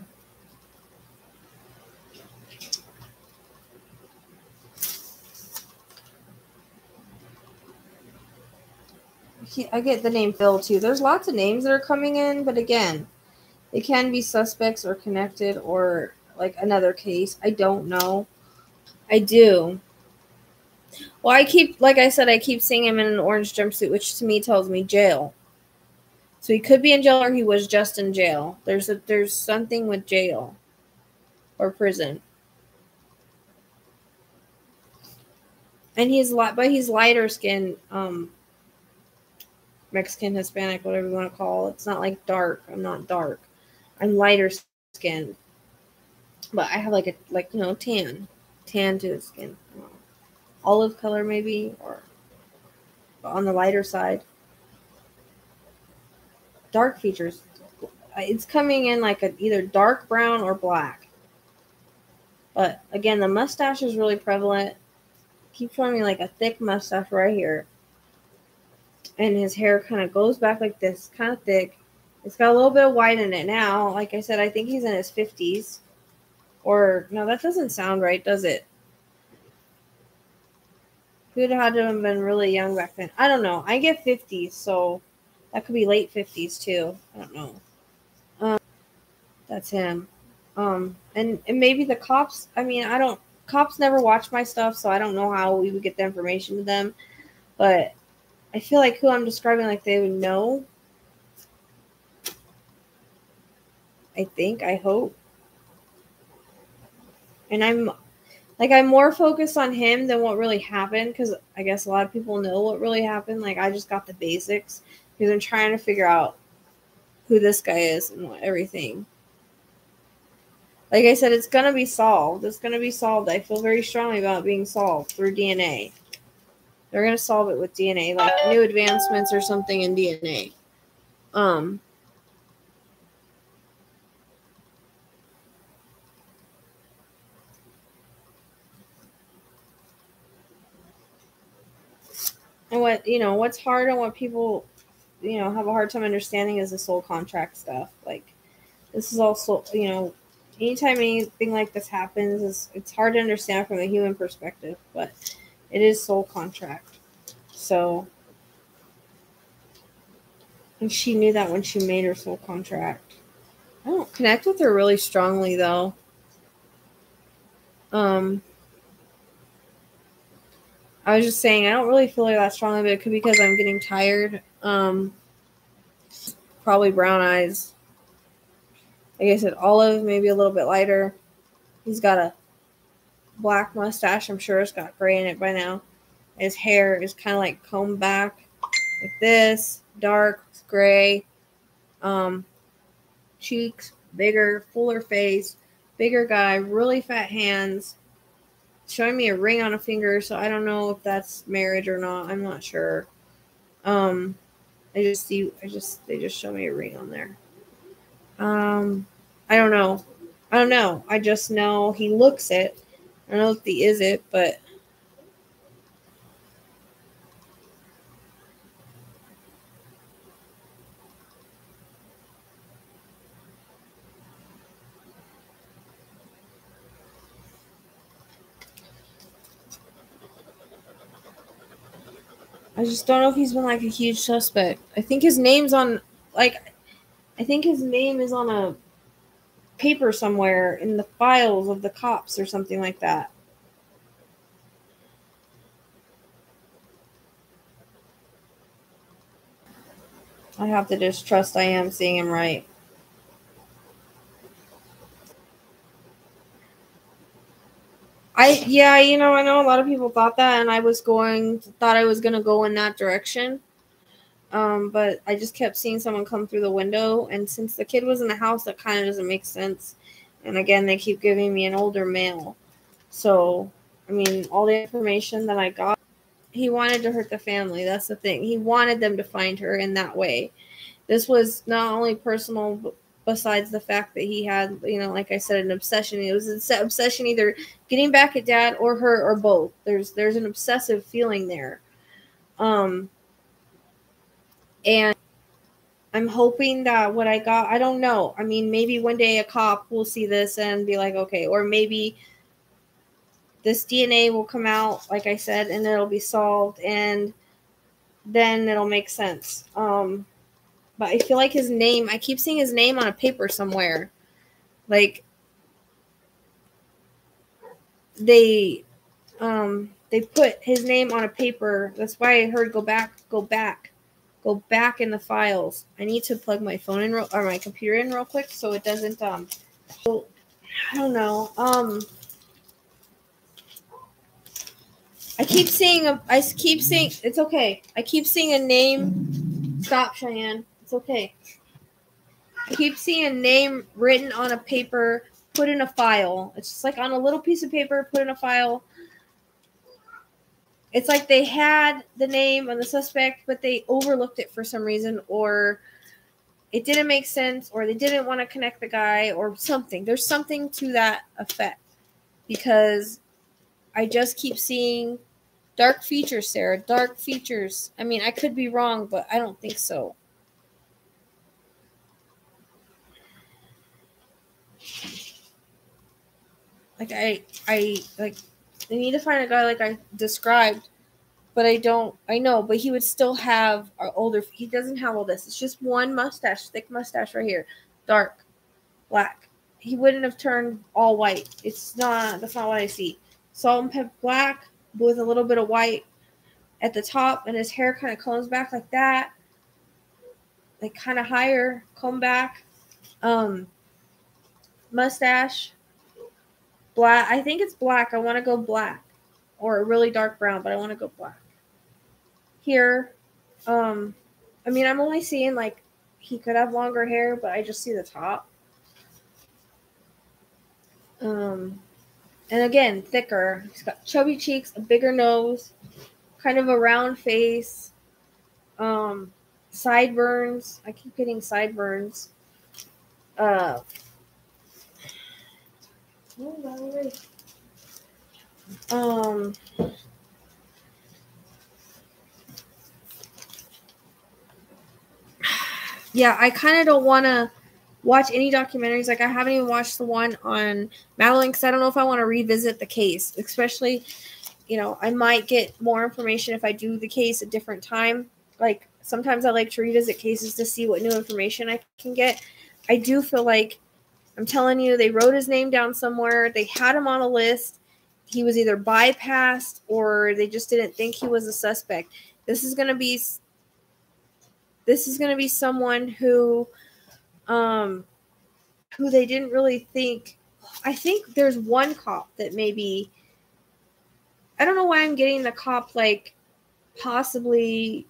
I get the name Phil too. There's lots of names that are coming in, but again, they can be suspects or connected or like another case. I don't know. I do. Well, like I said, I keep seeing him in an orange jumpsuit, which to me tells me jail. So he could be in jail, or he was just in jail. There's something with jail or prison. And he's lighter skinned, Mexican, Hispanic, whatever you want to call it. It's not like dark. I'm not dark. I'm lighter skinned. But I have like tan to the skin. Olive color maybe, or on the lighter side. Dark features, It's coming in like either dark brown or black. But again, the mustache is really prevalent. Keep showing me like a thick mustache right here. And his hair kind of goes back like this, kind of thick. It's got a little bit of white in it now. Like I said, I think he's in his 50s. Or, no, that doesn't sound right, does it? He would have had to have been really young back then. I don't know. I get 50s, so that could be late 50s too. I don't know. That's him. And maybe the cops, I mean, cops never watch my stuff, so I don't know how we would get the information to them. But I feel like who I'm describing, like they would know. I hope. And I'm more focused on him than what really happened, because I guess a lot of people know what really happened. Like, I just got the basics because I'm trying to figure out who this guy is and everything. Like I said, it's going to be solved. It's going to be solved. I feel very strongly about it being solved through DNA. They're going to solve it with DNA, like new advancements or something in DNA. And what's hard and what people, have a hard time understanding is the soul contract stuff. Like, this is also, anytime anything like this happens, it's hard to understand from a human perspective, but it is soul contract. So, and she knew that when she made her soul contract. I don't connect with her really strongly, though. I was just saying, I don't really feel like that strongly, but it could be because I'm getting tired. Probably brown eyes. Like I said, olive, maybe a little bit lighter. He's got a black mustache. I'm sure it's got gray in it by now. His hair is kind of like combed back like this. Dark, gray. Cheeks, bigger, fuller face. Bigger guy, really fat hands. Showing me a ring on a finger, so I don't know if that's marriage or not. I'm not sure. They just show me a ring on there. I don't know. I just know he looks it. I don't know if he is it, but I just don't know if he's been like a huge suspect. I think his name's on his name is on a paper somewhere in the files of the cops or something like that. I have to just trust I am seeing him right. I know a lot of people thought that, and I thought I was gonna go in that direction. But I just kept seeing someone come through the window, and since the kid was in the house, that kind of doesn't make sense. And again, they keep giving me an older male. So, I mean, all the information that I got, he wanted to hurt the family. That's the thing. He wanted them to find her in that way. This was not only personal, but besides the fact that he had, like I said, an obsession. It was an obsession either getting back at dad or her or both. There's an obsessive feeling there. And I'm hoping that what I got, I don't know. I mean, maybe one day a cop will see this and be like, okay, or maybe this DNA will come out, like I said, and it'll be solved, and then it'll make sense. But I feel like his name, I keep seeing his name on a paper somewhere. Like, they put his name on a paper. That's why I heard go back in the files. I need to plug my phone in or my computer in real quick so it doesn't I don't know. I keep seeing it's okay. I keep seeing a name. Stop, Cheyenne. It's okay. I keep seeing a name written on a paper, put in a file. It's just like on a little piece of paper, put in a file. It's like they had the name of the suspect, but they overlooked it for some reason, or it didn't make sense, or they didn't want to connect the guy, or something. There's something to that effect, because I just keep seeing dark features, Sarah. Dark features. I mean, I could be wrong, but I don't think so. Like, I need to find a guy like I described, but I know, but he would still have he doesn't have all this. It's just one mustache, thick mustache right here. Dark, black. He wouldn't have turned all white. That's not what I see. Salt and pepper black with a little bit of white at the top, and his hair kind of combs back like that. Like kind of higher, comb back. Mustache. Black. I think it's black. I want to go black, or a really dark brown, but I want to go black. Here, I mean, I'm only seeing like he could have longer hair, but I just see the top. And again, thicker. He's got chubby cheeks, a bigger nose, kind of a round face, sideburns. I keep getting sideburns. Yeah, I kind of don't want to watch any documentaries. Like, I haven't even watched the one on Madeline because I don't know if I want to revisit the case. Especially, I might get more information if I do the case a different time. Like, sometimes I like to revisit cases to see what new information I can get. I do feel like, I'm telling you, they wrote his name down somewhere. They had him on a list. He was either bypassed or they just didn't think he was a suspect. This is going to be someone who they didn't really think. I think there's one cop that maybe, I don't know why I'm getting the cop like possibly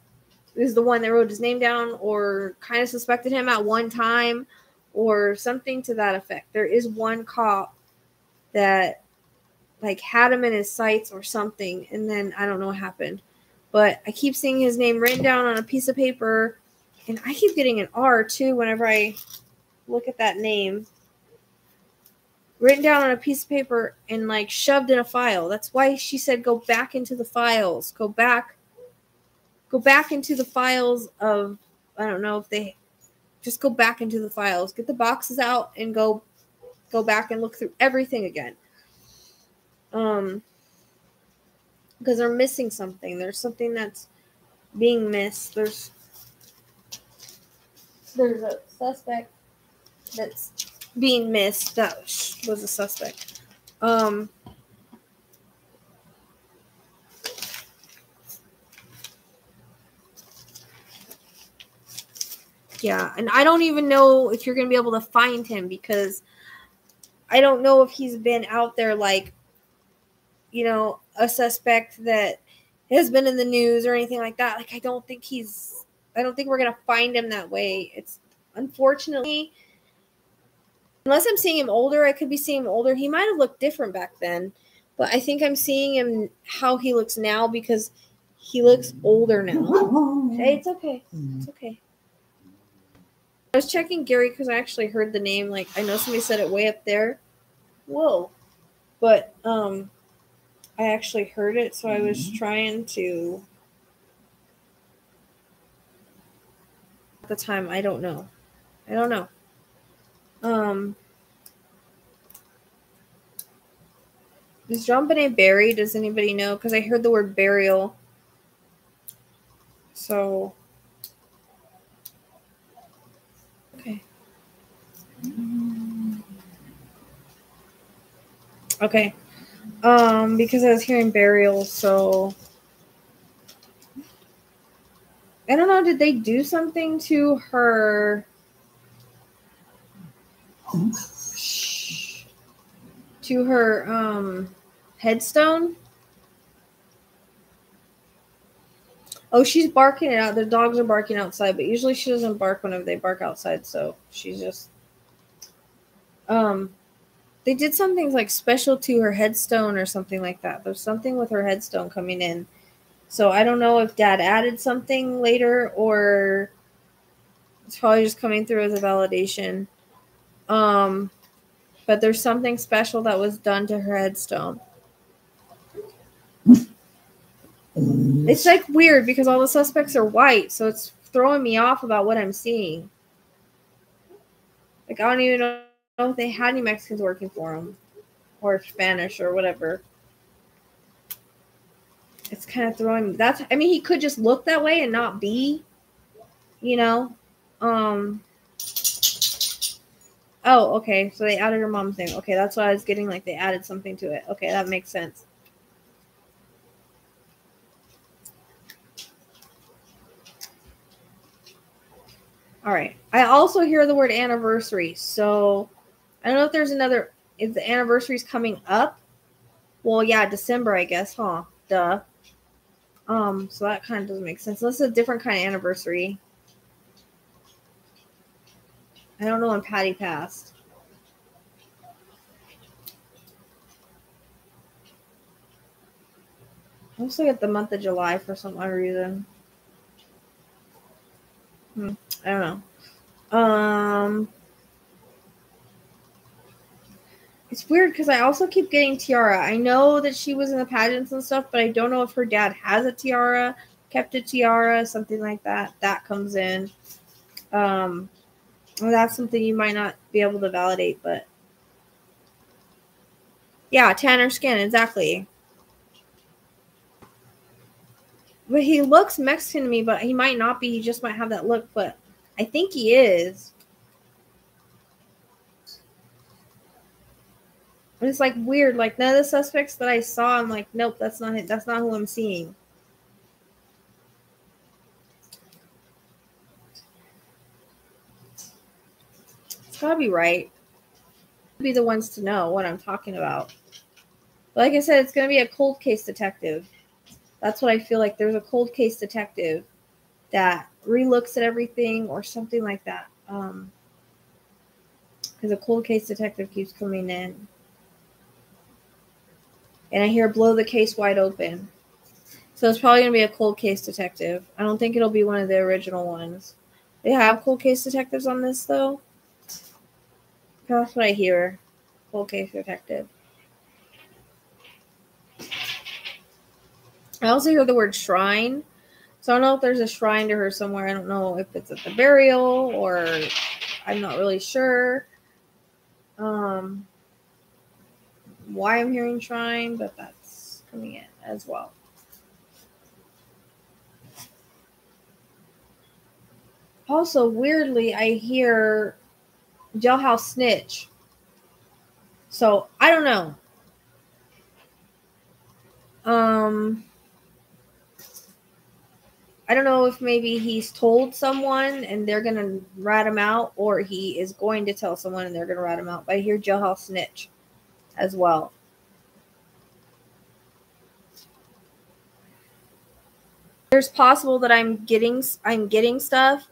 is the one that wrote his name down or kind of suspected him at one time or something to that effect. There is one cop that like had him in his sights or something, and then I don't know what happened. But I keep seeing his name written down on a piece of paper, and I keep getting an R too whenever I look at that name. Written down on a piece of paper and like shoved in a file. That's why she said go back into the files. Go back into the files of, I don't know if they just go back into the files. Get the boxes out and go back and look through everything again. Because they're missing something. There's something that's being missed. There's a suspect that's being missed. That was a suspect. Yeah, and I don't even know if you're going to be able to find him because I don't know if he's been out there like, a suspect that has been in the news or anything like that. Like, I don't think we're going to find him that way. It's unfortunately, unless I'm seeing him older, I could be seeing him older. He might have looked different back then, but I think I'm seeing him how he looks now because he looks older now. Hey, it's okay. It's okay. I was checking Gary because I actually heard the name. Like, I know somebody said it way up there. Whoa. But, I actually heard it, so I was trying to. At the time, I don't know. Is JonBenet buried? Does anybody know? Because I heard the word burial. So. Okay. Okay. Because I was hearing burial, so I don't know, did they do something to her headstone? Oh, she's barking it out. The dogs are barking outside, but usually she doesn't bark whenever they bark outside, so she's just they did something like special to her headstone or something like that. There's something with her headstone coming in. So I don't know if Dad added something later or It's probably just coming through as a validation. But there's something special that was done to her headstone. It's like weird because all the suspects are white, so it's throwing me off about what I'm seeing. Like, I don't even know if they had any Mexicans working for them, or Spanish or whatever. It's kind of throwing me. I mean, he could just look that way and not be, you know. Oh, okay. So they added her mom's name. Okay, that's what I was getting. Like, they added something to it. Okay, that makes sense. All right. I also hear the word anniversary. So I don't know if there's another. If the anniversary's coming up. Well, yeah, December, I guess, huh? Duh. So that kind of doesn't make sense. This is a different kind of anniversary. I don't know when Patty passed. I also get the month of July for some odd reason. I don't know. It's weird because I also keep getting tiara. I know that she was in the pageants and stuff, but I don't know if her dad has a tiara, kept a tiara, something like that. That comes in. Well, that's something you might not be able to validate, but yeah, tanner skin, exactly. But he looks Mexican to me, but he might not be. He just might have that look, but I think he is. And it's like weird. Like none of the suspects that I saw, I'm like, nope, that's not it. That's not who I'm seeing. It's gotta be right. Be the ones to know what I'm talking about. But like I said, it's gonna be a cold case detective. That's what I feel like. There's a cold case detective that relooks at everything or something like that. Because a cold case detective keeps coming in. And I hear blow the case wide open. So it's probably going to be a cold case detective. I don't think it'll be one of the original ones. They have cold case detectives on this, though. That's what I hear. Cold case detective. I also hear the word shrine. So I don't know if there's a shrine to her somewhere. I don't know if it's at the burial or I'm not really sure why I'm hearing shrine, but that's coming in as well. Also, weirdly, I hear jailhouse snitch. So I don't know. I don't know if maybe he's told someone and they're going to rat him out, or he is going to tell someone and they're going to rat him out. But I hear jailhouse snitch as well. There's possible that I'm getting stuff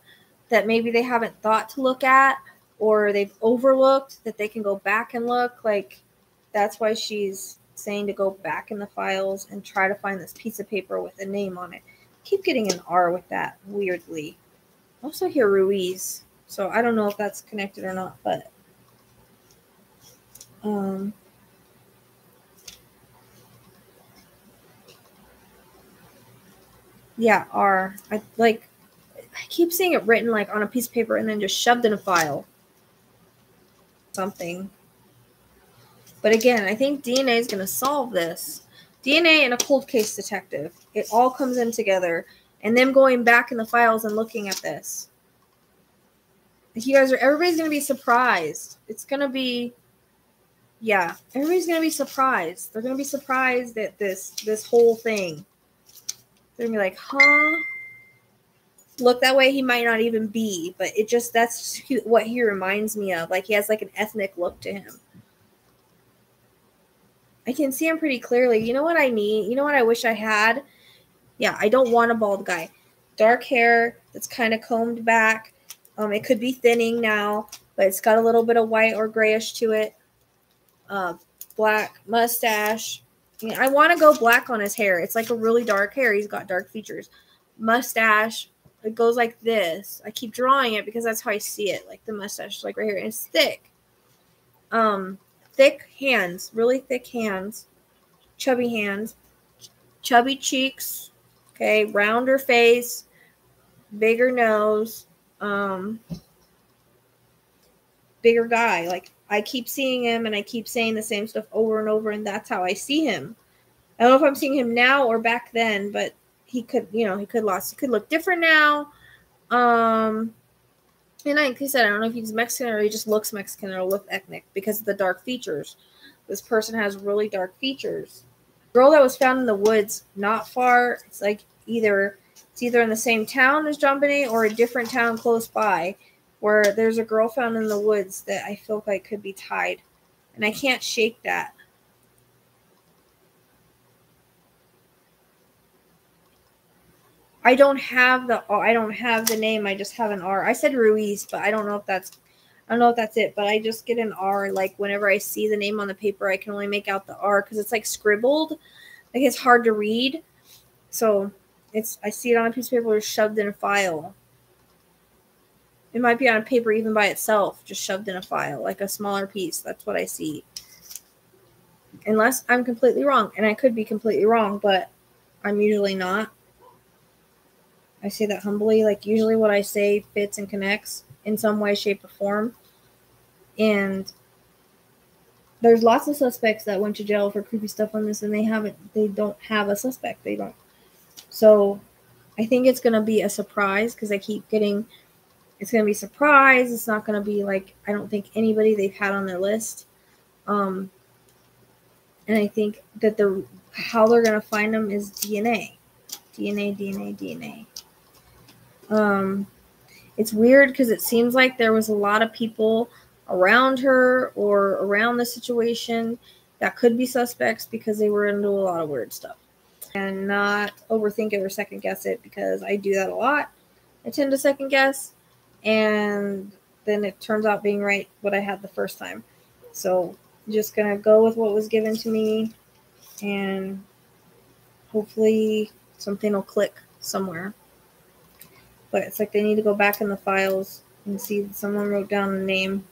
that maybe they haven't thought to look at, or they've overlooked that they can go back and look. Like that's why she's saying to go back in the files and try to find this piece of paper with a name on it. Keep getting an R with that, weirdly. I also hear Ruiz, so I don't know if that's connected or not, but yeah, R. I keep seeing it written like on a piece of paper and then just shoved in a file. Something. But again, I think DNA is going to solve this. DNA and a cold case detective. It all comes in together. And them going back in the files and looking at this. Everybody's going to be surprised. It's going to be, yeah, everybody's going to be surprised. They're going to be surprised at this whole thing. They're going to be like, huh? Look, that way he might not even be. But that's what he reminds me of. Like he has like an ethnic look to him. I can see him pretty clearly. You know what I need? You know what I wish I had? Yeah, I don't want a bald guy. Dark hair that's kind of combed back. It could be thinning now, but it's got a little bit of white or grayish to it. Black mustache. I want to go black on his hair. It's like a really dark hair. He's got dark features. Mustache. It goes like this. I keep drawing it because that's how I see it. Like the mustache, like right here. And it's thick. Thick hands. Really thick hands. Chubby hands. Chubby cheeks. Okay. Rounder face. Bigger nose. Bigger guy. Like, I keep seeing him and I keep saying the same stuff over and over, and that's how I see him. I don't know if I'm seeing him now or back then, but he could look different now. And like I said, I don't know if he's Mexican or he just looks Mexican or look ethnic because of the dark features. This person has really dark features. The girl that was found in the woods, not far. It's like either in the same town as JonBenet or a different town close by, where there's a girl found in the woods that I feel like could be tied, and I can't shake that. I don't have the name. I just have an R. I said Ruiz, but I don't know if that's it. But I just get an R. Like whenever I see the name on the paper, I can only make out the R because it's like scribbled. Like it's hard to read. So I see it on a piece of paper shoved in a file. It might be on a paper even by itself, just shoved in a file, like a smaller piece. That's what I see. Unless I'm completely wrong, and I could be completely wrong, but I'm usually not. I say that humbly. Like, usually what I say fits and connects in some way, shape, or form. And there's lots of suspects that went to jail for creepy stuff on this, and they don't have a suspect. They don't. So I think it's going to be a surprise because I keep getting, it's going to be a surprise. It's not going to be like, I don't think anybody they've had on their list. And I think that how they're going to find them is DNA. It's weird because it seems like there was a lot of people around her or around the situation that could be suspects because they were into a lot of weird stuff. And not overthink it or second guess it, because I do that a lot. I tend to second guess, and then it turns out being right what I had the first time. So just gonna go with what was given to me, and hopefully something will click somewhere. But it's like they need to go back in the files and see that someone wrote down the name.